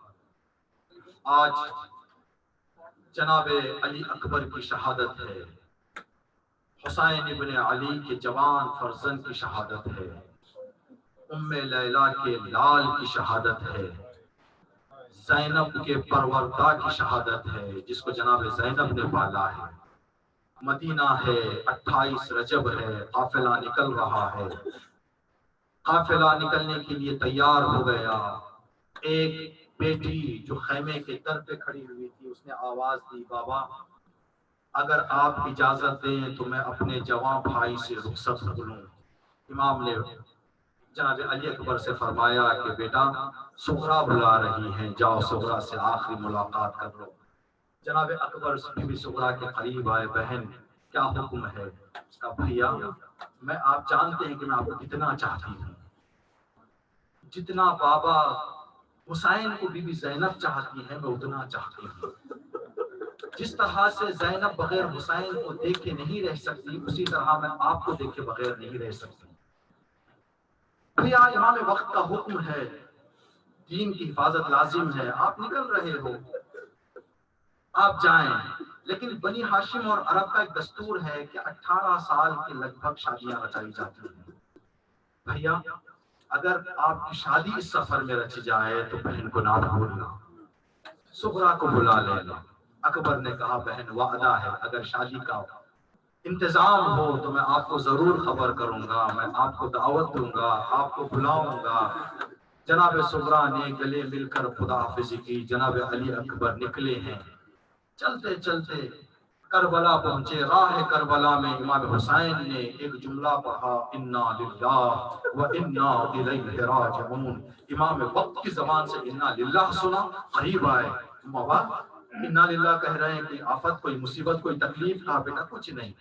آج جناب علی اکبر کی شہادت ہے، حسین ابن علی کے جوان فرزند کی شہادت ہے، ام لیلا کے لال کی شہادت ہے، زینب کے پروردہ کی شہادت ہے، جس کو جناب زینب نے پالا ہے۔ مدینہ ہے، 28 رجب ہے، قافلہ نکل رہا ہے، قافلہ نکلنے کے لیے تیار ہو گیا۔ ایک بیٹی جو خیمے کے در پہ کھڑی ہوئی تھی، اس نے آواز دی، بابا اگر آپ اجازت دیں تو میں اپنے جوان بھائی سے رخصت ہو لوں۔ امام نے جناب علی اکبر سے فرمایا کہ بیٹا صغرا بلا رہی ہیں، جاؤ صغرا سے آخری ملاقات کر لو۔ جناب اکبر بھی صغرا کے قریب آئے، بہن کیا حکم ہے؟ اس کا بھیا میں آپ جانتے ہیں کہ میں آپ کو کتنا چاہتی ہوں، جتنا بابا حسین کو بی بی زینب چاہتی ہے میں اتنا چاہتی ہوں۔ جس طرح سے زینب بغیر حسین کو دیکھے نہیں رہ سکتی، اسی طرح میں آپ کو دیکھے بغیر نہیں رہ سکتی۔ بھیا امام وقت کا حکم ہے، دین کی حفاظت لازم ہے، آپ نکل رہے ہو، آپ جائیں۔ لیکن بنی ہاشم اور عرب کا ایک دستور ہے کہ 18 سال کے لگ بھگ شادیاں رچائی جاتی ہیں۔ بھیا اگر آپ کی شادی اس سفر میں رچ جائے تو بہن کو نہ بھولنا، صغرا کو بلا لینا۔ اکبر نے کہا بہن وعدہ ہے، اگر شادی کا انتظام ہو تو میں آپ کو ضرور خبر کروں گا، میں آپ کو دعوت دوں گا، آپ کو بلاؤں گا۔ جناب صغرا نے گلے مل کر خدا حافظی کی، جناب علی اکبر نکلے ہیں۔ چلتے چلتے کربلا پہنچے، راہ کربلا میں امام حسین نے ایک جملہ پڑھا، انا للہ و انا الیہ راجعون۔ امام وقت کی زبان سے انا للہ سنا، قریب آئے، بابا انا للہ کہہ رہے ہیں، کوئی آفت، کوئی مصیبت، کوئی تکلیف؟ کہا بیٹا کچھ نہیں،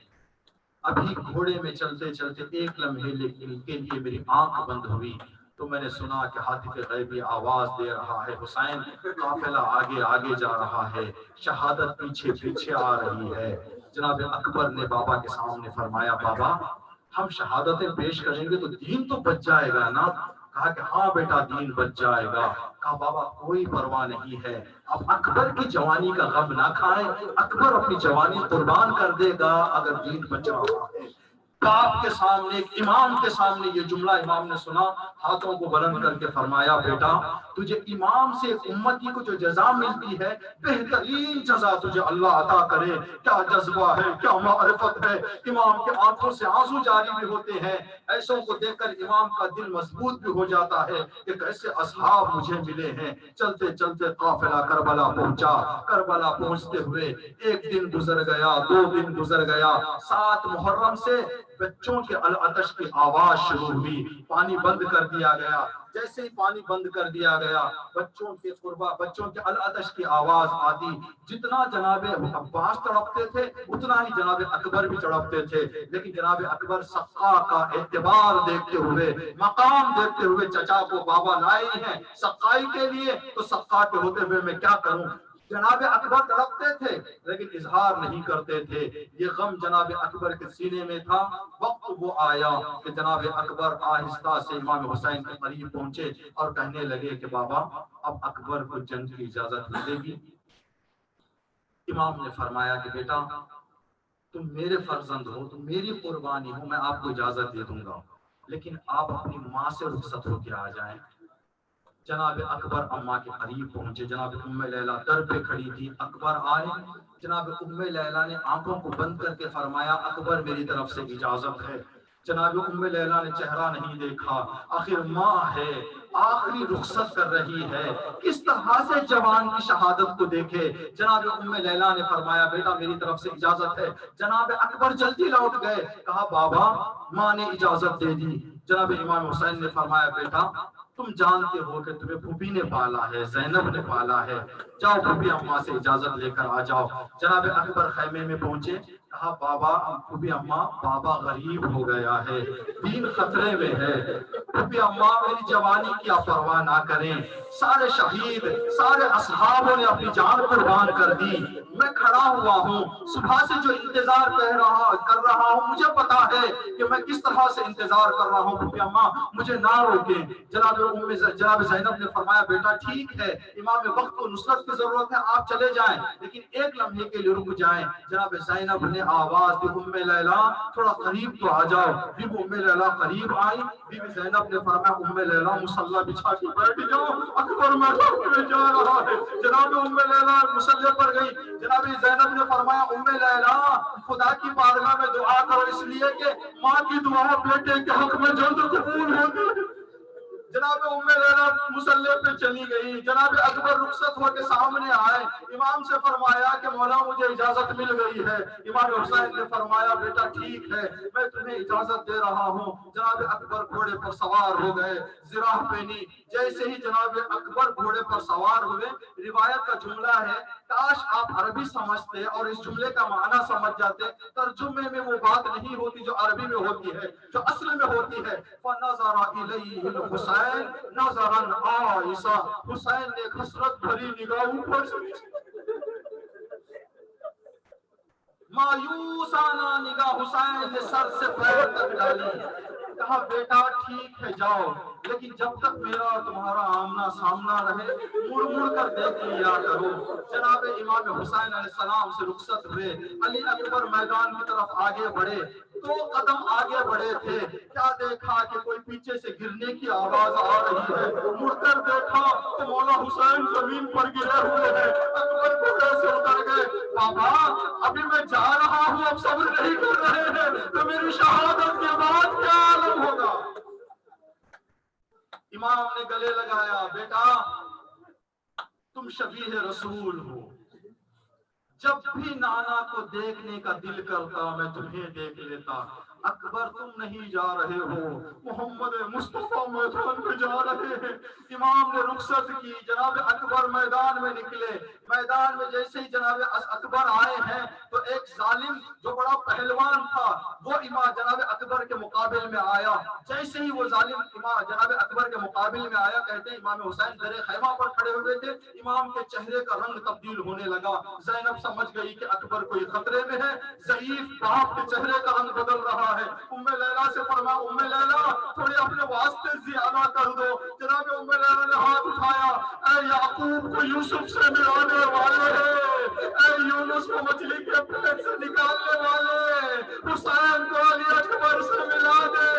ابھی گھوڑے میں چلتے چلتے ایک لمحے کے لیے میری آنکھ بند ہوئی تو میں نے سنا کہ ہاتف غیبی آواز دے رہا ہے، حسین قافلہ آگے آگے جا رہا ہے، شہادت پیچھے پیچھے آ رہی ہے۔ جناب اکبر نے بابا کے سامنے فرمایا، بابا ہم شہادتیں پیش کریں گے تو دین تو بچ جائے گا نا؟ کہا کہ ہاں بیٹا دین بچ جائے گا۔ کہا بابا کوئی پرواہ نہیں ہے، اب اکبر کی جوانی کا غم نہ کھائیں، اکبر اپنی جوانی قربان کر دے گا اگر دین بچ رہا ہے۔ باپ کے سامنے، ایک امام کے سامنے یہ جملہ امام نے سنا، ہاتھوں کو بلند کر کے فرمایا، بیٹا تجھے امام سے امتی کو جو جزا ملتی ہے بہترین جزا تجھے اللہ عطا کرے۔ کیا جذبہ ہے، کیا معرفت ہے! امام کے آنکھوں سے آنسو جاری بھی ہوتے ہیں، ایسوں کو دیکھ کر امام کا دل مضبوط بھی ہو جاتا ہے کہ کیسے اصحاب مجھے ملے ہیں۔ چلتے چلتے قافلہ کربلا پہنچا، کربلا پہنچتے ہوئے ایک دن گزر گیا، 2 دن گزر گیا، 7 محرم سے بچوں کے العطش کی آواز شروع ہوئی، پانی بند کر دیا گیا۔ جیسے ہی پانی بند کر دیا گیا، بچوں کے قربا، بچوں کے العطش کی آواز آتی۔ جتنا جناب عباس تڑپتے تھے اتنا ہی جناب اکبر بھی تڑپتے تھے، لیکن جناب اکبر سقا کا اعتبار دیکھتے ہوئے، مقام دیکھتے ہوئے، چچا کو بابا لائے ہیں سقائی کے لیے تو سقا کے ہوتے ہوئے میں کیا کروں؟ جناب اکبر تڑپتے تھے لیکن اظہار نہیں کرتے تھے، یہ غم جناب اکبر کے سینے میں تھا۔ وقت وہ آیا کہ جناب اکبر آہستہ سے امام حسین کے قریب پہنچے اور کہنے لگے کہ بابا اب اکبر کو جنگ کی اجازت ملے گی؟ امام نے فرمایا کہ بیٹا تم میرے فرزند ہو، تم میری قربانی ہو، میں آپ کو اجازت دے دوں گا، لیکن آپ اپنی ماں سے رخصت ہو کے آ جائیں۔ جناب اکبر اماں کے قریب پہنچے، جناب ام لیلا در پہ کھڑی تھی، اکبر آئے، جناب ام لیلا نے آنکھوں کو بند کر کے فرمایا، اکبر میری طرف سے اجازت ہے۔ جناب ام لیلا نے چہرہ نہیں دیکھا، آخر ماں ہے، آخری رخصت کر رہی ہے، کس طرح سے جوان کی شہادت کو دیکھے۔ جناب ام لیلا نے فرمایا بیٹا میری طرف سے اجازت ہے۔ جناب اکبر جلدی لوٹ گئے، کہا بابا ماں نے اجازت دے دی۔ جناب امام حسین نے فرمایا بیٹا تم جانتے ہو کہ تمہیں پھوپھی نے پالا ہے، زینب نے پالا ہے، جاؤ پھوپھی اماں سے اجازت لے کر آ جاؤ۔ جناب اکبر خیمے میں پہنچے، کہا بابا پھوپھی اماں بابا غریب ہو گیا ہے، دین خطرے میں ہے، پھوپھی اماں میری جوانی کی آپ پرواہ نہ کریں، سارے شہید سارے اصحابوں نے اپنی جان قربان کر دی، میں کھڑا ہوا ہوں صبح سے جو انتظار کر رہا ہوں، مجھے پتا ہے کہ میں کس طرح سے انتظار کر رہا ہوں، پھوپھی اماں مجھے نہ روکیں۔ جناب زینب نے فرمایا بیٹا ٹھیک ہے، امام وقت کو نصرت کی ضرورت ہے، آپ چلے جائیں لیکن ایک لمحے کے لیے رک جائیں۔ جناب زینب نے آواز دی ام لیلا تھوڑا قریب تو آ جاؤ۔ بی بی ام لیلا قریب آئی، بی بی زینب نے فرمایا ام لیلا مصلی بچھا کے بیٹھ جاؤ، اکبر میدان میں جا رہا ہے۔ جناب ام لیلا مصلی پر گئی، جناب زینب نے فرمایا ام لیلا خدا کی بارگاہ میں دعا کرو، اس لیے کہ ماں کی دعا بیٹے کے حق میں جلد قبول ہوگی۔ جناب ام لیلا مصلی پہ چلی گئی، جناب اکبر رخصت ہو کے سامنے آئے، امام سے فرمایا کہ مولا مجھے اجازت مل گئی ہے۔ امام حسین نے فرمایا بیٹا ٹھیک ہے میں تمہیں اجازت دے رہا ہوں۔ جناب اکبر گھوڑے پر سوار ہو گئے، زراح پہنی، جیسے ہی جناب اکبر گھوڑے پر سوار ہوئے، روایت کا جملہ ہے کاش آپ عربی سمجھتے اور اس جملے کا معنی سمجھ جاتے، ترجمے میں وہ بات نہیں ہوتی جو عربی میں ہوتی ہے، جو اصل میں ہوتی ہے۔ فَنَظَرَ إِلَيْهِ الْحُسَيْنُ نَظَرًا عَائِسًا، حسین نے ایک حسرت بھری نگاہوں پر مایوسانہ نگاہ حسین نے سر سے پیر تک ڈالی، کہا بیٹا ٹھیک ہے جاؤ لیکن جب تک میرا تمہارا آمنا سامنا رہے مڑ مڑ کر دیکھ لیا کرو۔ جناب امام حسین علیہ السلام سے رخصت ہوئے، علی اکبر میدان کی طرف آگے بڑھے، 2 قدم آگے بڑھے تھے، کیا دیکھا کہ کوئی پیچھے سے گرنے کی آواز آ رہی ہے، مڑ کر دیکھا تو مولا حسین زمین پر گرے ہوئے ہیں۔ اکبر گھوڑے سے اتر گئے، بابا ابھی میں جا رہا ہوں، اب صبر نہیں کر رہے ہیں تو میری شہادت کے بعد کیا عالم ہوگا۔ امام نے گلے لگایا، بیٹا تم شبیہ رسول ہو، جب بھی نانا کو دیکھنے کا دل کرتا میں تمہیں دیکھ لیتا۔ اکبر تم نہیں جا رہے ہو، محمد مصطفیٰ میدان میں جا رہے ہیں۔ امام نے رخصت کی، جناب اکبر میدان میں نکلے، میدان میں جیسے ہی جناب اکبر آئے ہیں تو ایک ظالم جو بڑا پہلوان تھا وہ امام جناب اکبر کے مقابل میں آیا، جیسے ہی وہ ظالم امام جناب اکبر کے مقابل میں آیا، کہتے ہیں امام حسین در خیمہ پر کھڑے ہوئے تھے، امام کے چہرے کا رنگ تبدیل ہونے لگا، زینب سمجھ گئی کہ اکبر کوئی خطرے میں ہے، ضعیف باپ کے چہرے کا رنگ بدل رہا ہے۔ ام لیلا سے فرمایا ام لیلا تھوڑے اپنے واسطے زیادہ کر دو۔ جناب ام لیلا نے ہاتھ اٹھایا، اے یعقوب کو یوسف سے ملانے والے، اے یونس کو مچھلی کے پیٹ سے نکالنے والے، حسین کو علی اکبر سے ملا دے۔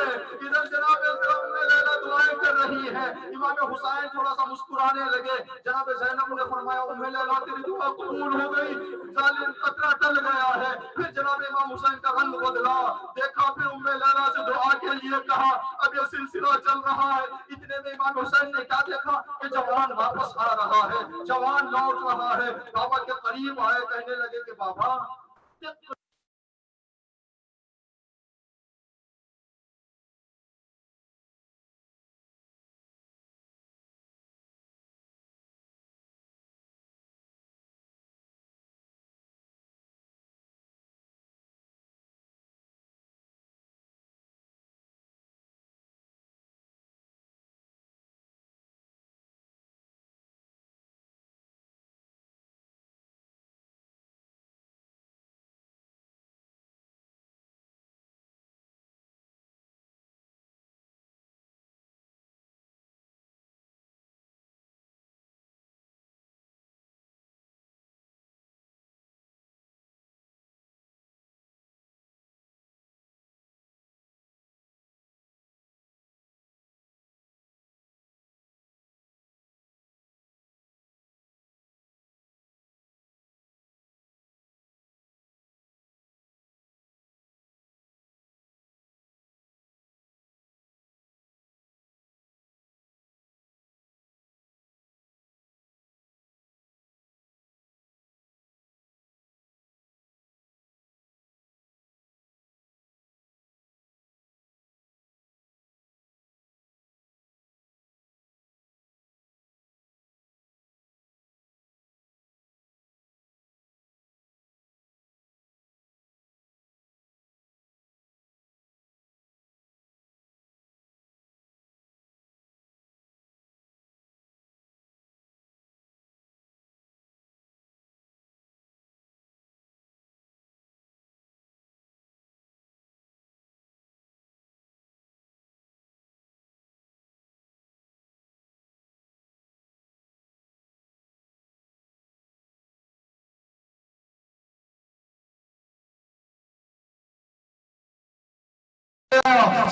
ادھر جناب ام لیلا دعائیں کر رہی ہے، امام حسین تھوڑا سا مسکرانے لگے، جناب زینب نے فرمایا ام لیلا تیری دعا قبول ہو گئی، ظالم قطرہ ٹل گیا ہے۔ پھر جناب امام حسین کا رنگ بدلا، دیکھا پھر ام لیلا سے دعا کے لیے کہا، اب یہ سلسلہ چل رہا ہے۔ اتنے میں امام حسین نے کیا دیکھا کہ جوان واپس آ رہا ہے، جوان لوٹ رہا ہے، بابا کے قریب آئے، کہنے لگے کہ بابا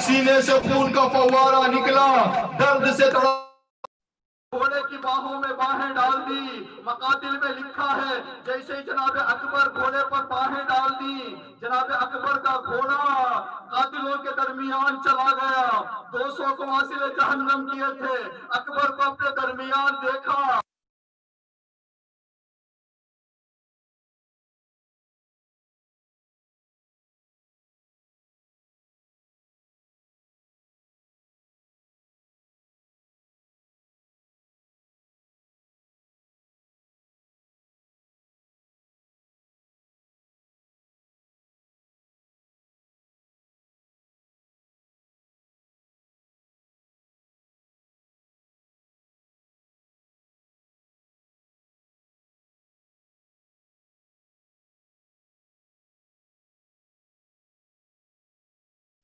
سینے سے خون کا فوارہ نکلا، درد سے تڑپ گھوڑے کی باہوں میں باہیں ڈال دی۔ مقاتل میں لکھا ہے جیسے جناب اکبر گھوڑے پر باہیں ڈال دی، جناب اکبر کا گھوڑا قاتلوں کے درمیان چلا گیا۔ 200 قواصل جہنم کیے تھے، اکبر کو اپنے درمیان دیکھا۔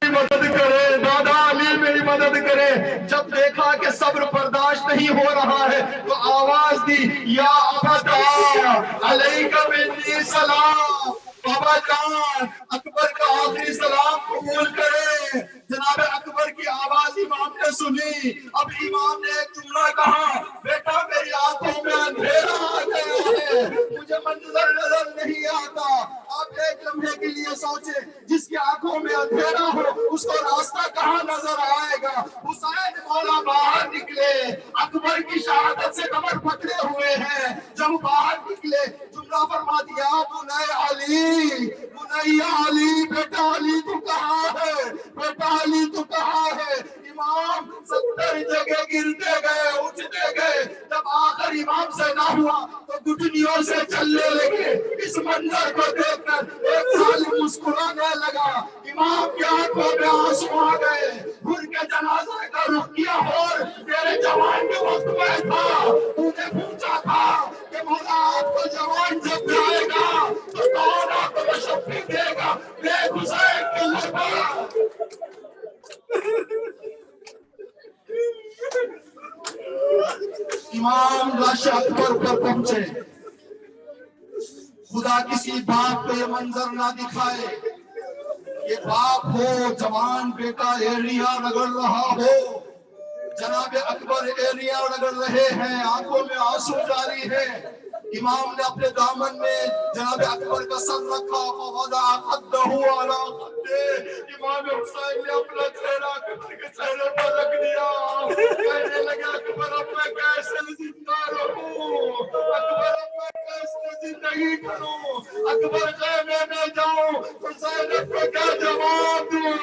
مدد کرے، دادا علی میری مدد کرے۔ جب دیکھا کہ صبر برداشت نہیں ہو رہا ہے تو آواز دی، یا ابتا علیک منی سلام، بابا جان اکبر کا آخری سلام قبول کرے۔ جناب اکبر کی آواز امام نے سنی۔ اب امام نے ایک جملہ کہا، بیٹا میری آنکھوں میں اندھیرا آ گیا ہے، مجھے منظر نظر نہیں آتا۔ آپ ایک لمحے کے لیے سوچے، جس کی آنکھوں میں اندھیرا ہو اس کو راستہ کہاں نظر آئے گا؟ حسین مولا باہر نکلے، اکبر کی شہادت سے کمر پکڑے ہوئے ہیں۔ جب باہر نکلے جملہ فرما دیا، بنی علی، بنی علی، بیٹا علی تو کہاں ہے، بیٹا علی تو کہاں ہے؟ امام 70 جگہ گرتے گئے، اٹھتے گئے، جب آخر امام سے نہ ہوا تو گھٹنیوں سے چلنے لگے۔ اس منظر کو دیکھ کر ایک ظالم مسکرانے لگا۔ امام کی آنکھوں میں آنسو آ گئے، ان کے جنازے کا رخ کیا، اور تیرے جوان کے وقت میں تھا، تو نے پوچھا تھا کہ مولا آپ کو جوان جب جائے گا تو کون آپ کو شفیع دے گا؟ ایک حسین کے لبا۔ امام لاش اکبر پر پہنچے۔ خدا کسی باپ کو یہ منظر نہ دکھائے، یہ باپ ہو جوان بیٹا ایڑیاں رگڑ رہا ہو، جناب اکبر ایڑیاں رگڑ رہے ہیں، آنکھوں میں آنسو جاری ہے۔ امام نے اپنے دامن میں جناب اکبر کا سر رکھا، فوضا خدہ علی خدہ، امام حسین نے اپنا چہرہ اکبر کے چہرے پر رکھ دیا، کہنے لگا اکبر اب میں کیسے زندہ رہوں، اکبر اب میں کیسے زندگی کروں، اکبر خیمے میں جاؤں تو زینب کو کیا جواب دوں،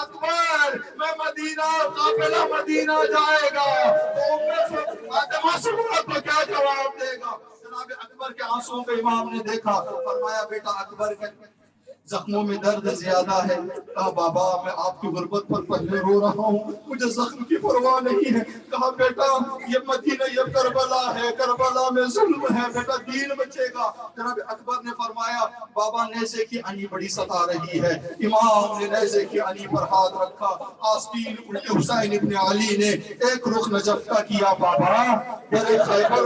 اکبر میں مدینہ، قافلہ مدینہ جائے گا تو فاطمہ سغرا کو کیا جواب دے گا؟ جناب اکبر کے آنسوں کو امام نے دیکھا، فرمایا بیٹا اکبر کے زخموں میں درد زیادہ ہے۔ کہا بابا میں آپ کی غربت پر پہلے رو رہا ہوں، مجھے زخم کی پرواہ نہیں ہے۔ کہا بیٹا یہ مدینہ، یہ کربلا ہے، کربلا میں ظلم ہے، بیٹا دین بچے گا۔ جناب اکبر نے فرمایا بابا نیزے کی انی بڑی ستا رہی ہے۔ امام نے نیزے کی انی پر ہاتھ رکھا، آستین الٹے حسین ابن علی نے ایک رخ نجف کا کیا، بابا میرے خیبر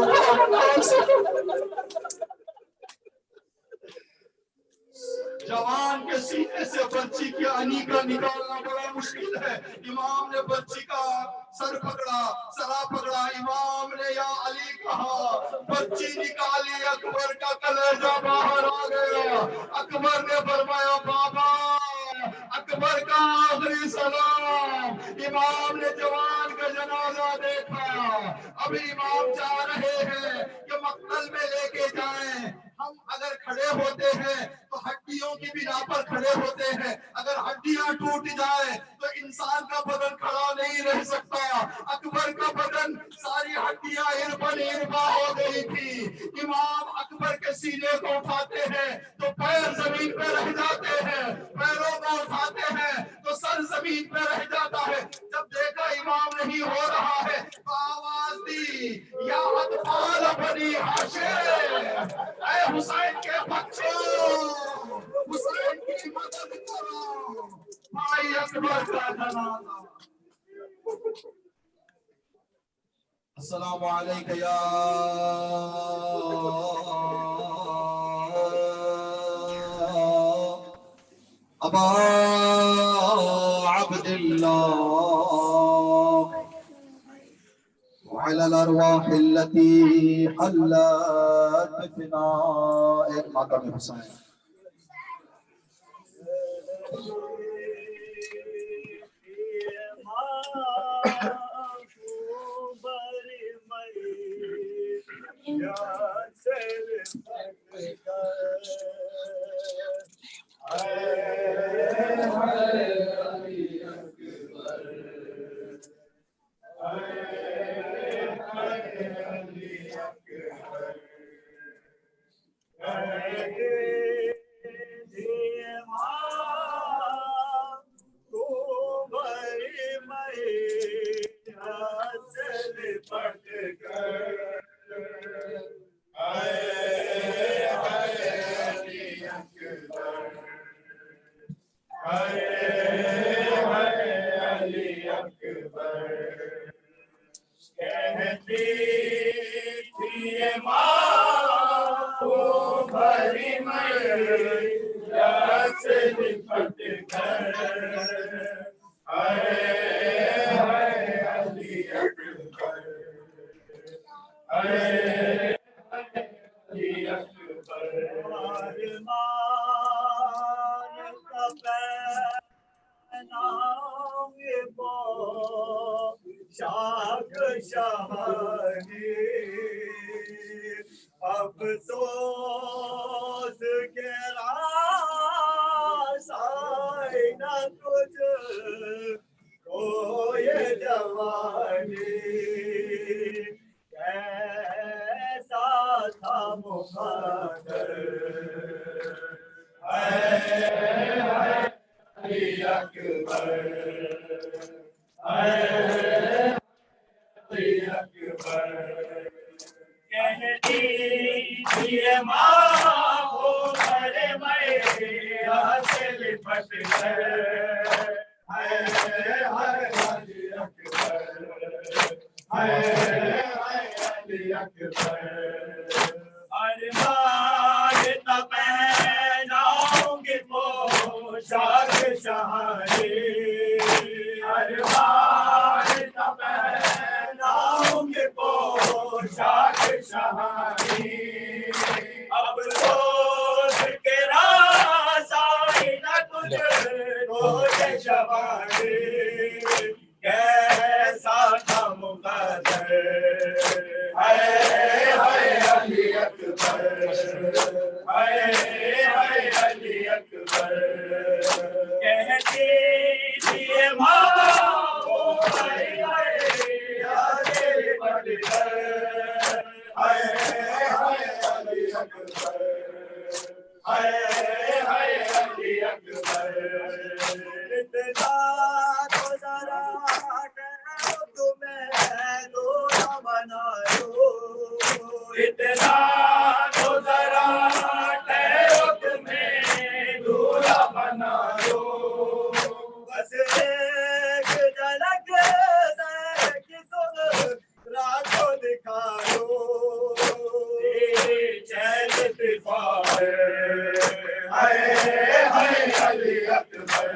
جوان کے سینے سے بچی کی انی کا نکالنا بڑا مشکل ہے۔ امام نے بچی کا سر پکڑا، سرا پکڑا، امام نے یا علی کہا، بچی نکالی، اکبر کا کلیجہ باہر آ گیا۔ اکبر نے فرمایا بابا اکبر کا آخری سلام۔ امام نے جوان کا جنازہ دیکھا، اب امام چاہ رہے ہیں کہ مقتل میں لے کے جائیں۔ ہم اگر کھڑے ہوتے ہیں تو ہڈیوں کی بنا پر کھڑے ہوتے ہیں، اگر ہڈیاں ٹوٹ جائیں تو انسان کا بدن کھڑا نہیں رہ سکتا۔ اکبر کا بدن ساری ہڈیاں اربن اربا ہو گئی تھی۔ امام اکبر کے سینے کو اٹھاتے ہیں تو پیر زمین پہ رہ جاتے ہیں، پیروں کو اٹھاتے ہیں تو سر زمین پہ رہ جاتا ہے۔ جب دیکھا امام نہیں ہو رہا ہے تو آواز دی، یا اطفال بنی ہاشم، اے حسین کے بچوں، حسین کی مدد کرو، بھائی اکبر کا جنازہ۔ السلام علیکم یا ابا عبد الله وعلى الأرواح التي حلت بفناء ماتم حسین. افسوس کے راسائے نہ تجھ کو یہ جوانی کیسا تھا مقدر علی اکبر علی اکبر کہتی تھی ماں ہو مرے میں سے لپٹ کر علی اکبر علی اکبر ارمان پہناؤں گے پوشاک شاہی ارمان پہناؤں گے پوشاک شاہی اب روز کے راسائی نہ تجھ کو یہ شوانی کیسا تھا مقدر علی اکبر علی اکبر کہتی تھی ماں وہ علی اکبر علی اکبر اتنا تو ذرا تمہیں دولا بنا لو اتنا تو ذرا تمہیں دولا بنا لو بس ایک جھلک کی رات کو دکھا دو چین اتفاق علی اکبر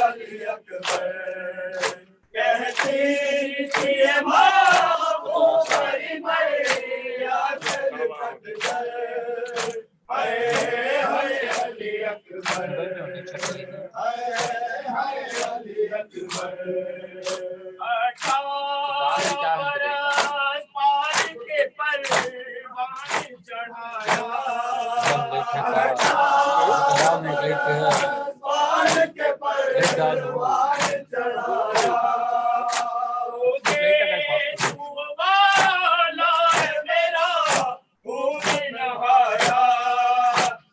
علی اکبر کہتی تھی ماں وہ بڑی میاں سے لپٹ کر علی اکبر علی اکبر 18 برس پانی کے پروان چڑھایا پانی کے پروان چڑھایا والا ہے میرا خون نہایا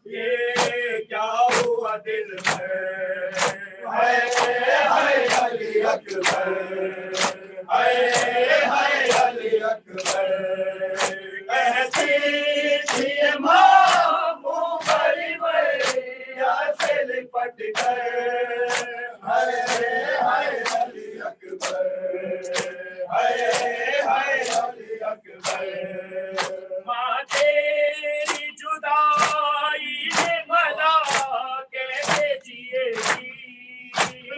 یہ کیا ہوا دل میں علی اکبر علی اکبر کہتی تھی ماں وہ بڑی میاں سے لپٹ کر علی اکبر علی اکبر ماں تیری جدائی نے بھلا کیسے جیے گی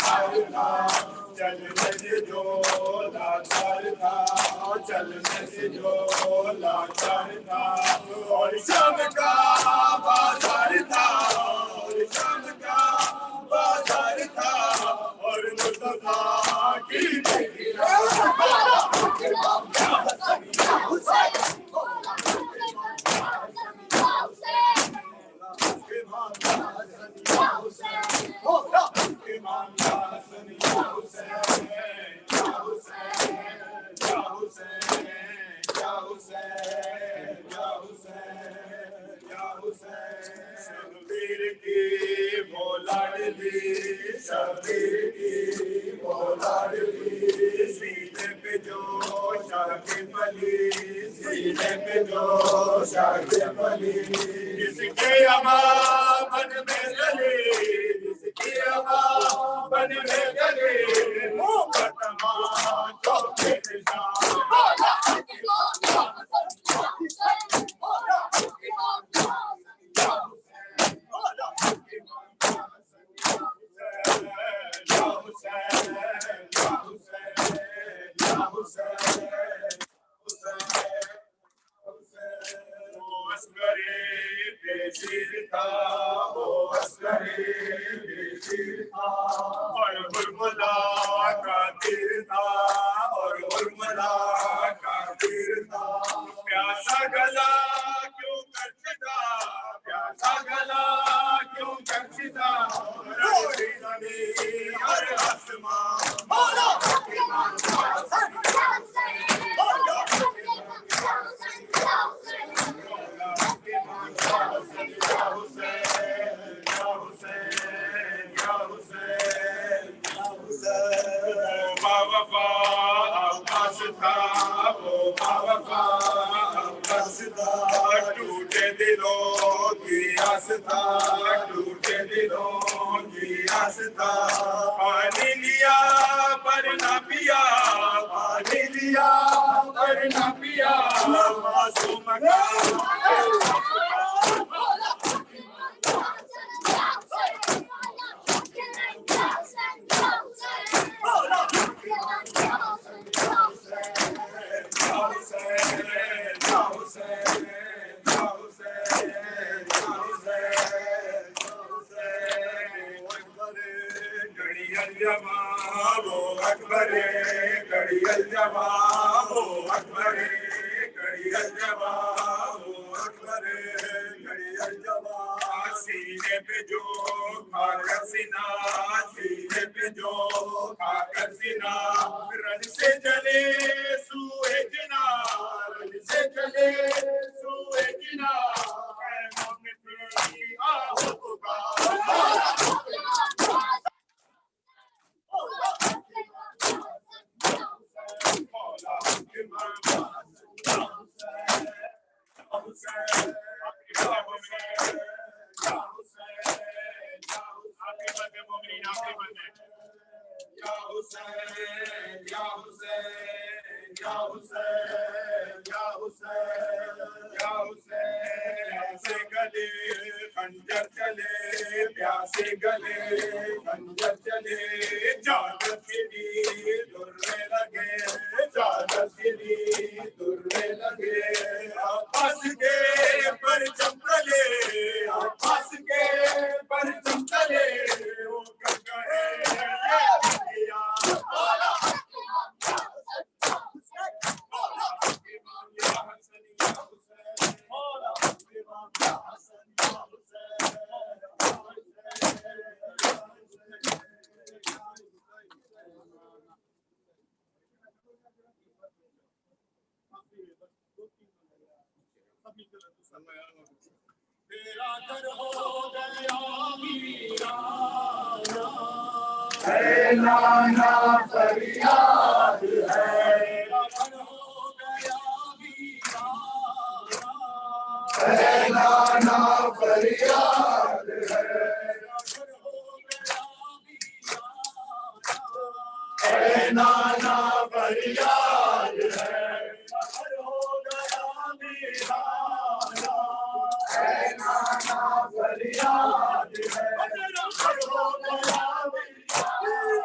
بیمار تھا چلنے سے جو لاچار تھا چلنے سے جو لاچار تھا اور شام کا بازار تھا اور شام کا بازار تھا اور مصطفیٰ کی بیٹی شبیر کی وہ لاڈلی شبیر کی وہ لاڈلی سینے پہ جو شاہ ملی سینے پہ جو شاہ ملی جس کے اماں بن میں گلی جس کی اماں بن میں گلی ختمہ چوکے نشان پیاسا گلا کیوں کرتا پیاسا گلا کیوں کرتا روشی زمین اور آسمان ٹوٹے دلوں کی آستا ٹوٹے دلوں کی آستا پانی لیا پر نہ پیا پانی لیا پر نہ پیا معصوم اکبر کڑی الجواب اکبر کڑی الجواب اکبر کڑی الجواب سینے پہ جو کھا کر سینا سینے پہ جو کھا کر سینا رن سے چلے سوئے جنا رن سے چلے سوئے جنا خیموں میں تیری آہو پکار خنجر چلے پیاسے گلے خنجر چلے چادر چلی درے لگے چادر چلی درے لگے آپس کے پر چمکلے آپس کے پر چمکلے وہ گئے تیرا گھر ہو گیا ویرانہ اے نانا فریاد ہے تیرا گھر ہو گیا ویرانہ اے نانا فریاد ہے تیرا گھر ہو گیا ویرانہ اے نانا فریاد ہے تیرا گھر ہو گیا ویرانہ اے نانا فریاد ہے تیرا گھر ہو گیا ویرانہ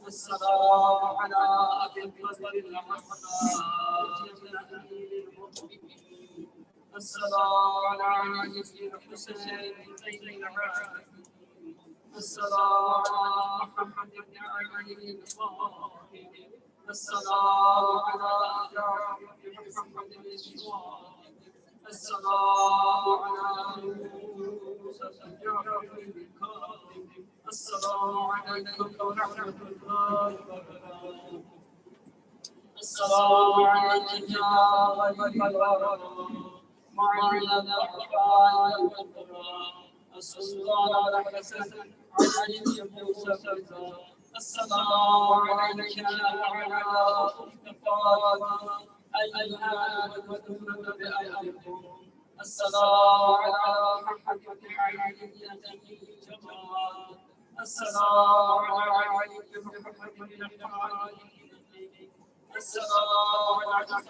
السلام على أبي الفضل العباس السلام على يزيد الحسين بن العابدين السلام على محمد بن علي الطاهر السلام على جعفر بن محمد الصادق السلام على موسى بن جعفر الكاظم السلام عليكم ورحمة الله وبركاته السلام عليكم يا غريب الورى معنا الضعفاء والفقراء السلطان الحسن علي بن يوسف السلام عليك وعلى أختك فاطمة أيها المدفونة بأهلكم السلام على محمد بن علي بن جمال السلام عليكم ورحمة الله وبركاته. السلام عليكم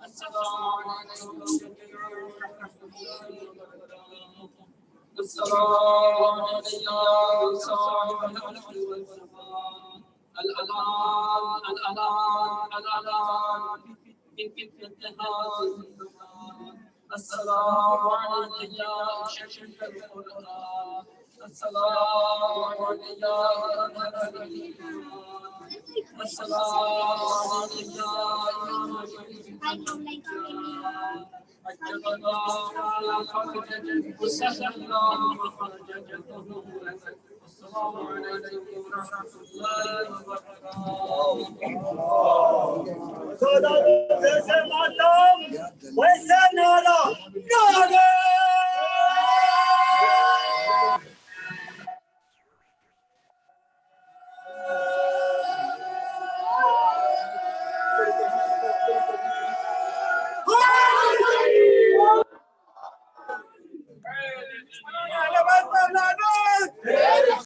السلام عليكم ورحمة الله وبركاته. السلام عليكم صاحب العصر والزمان. الآن في انتهاء الزمان. السلام عليك يا شيخ القرآن. السلام عليك يا أمير الإيمان. السلام عليك يا إمام الإسلام. أجب الله على حجته وسهل حجته. السلام عليكم ورحمة الله وبركاته. وسلام وسلام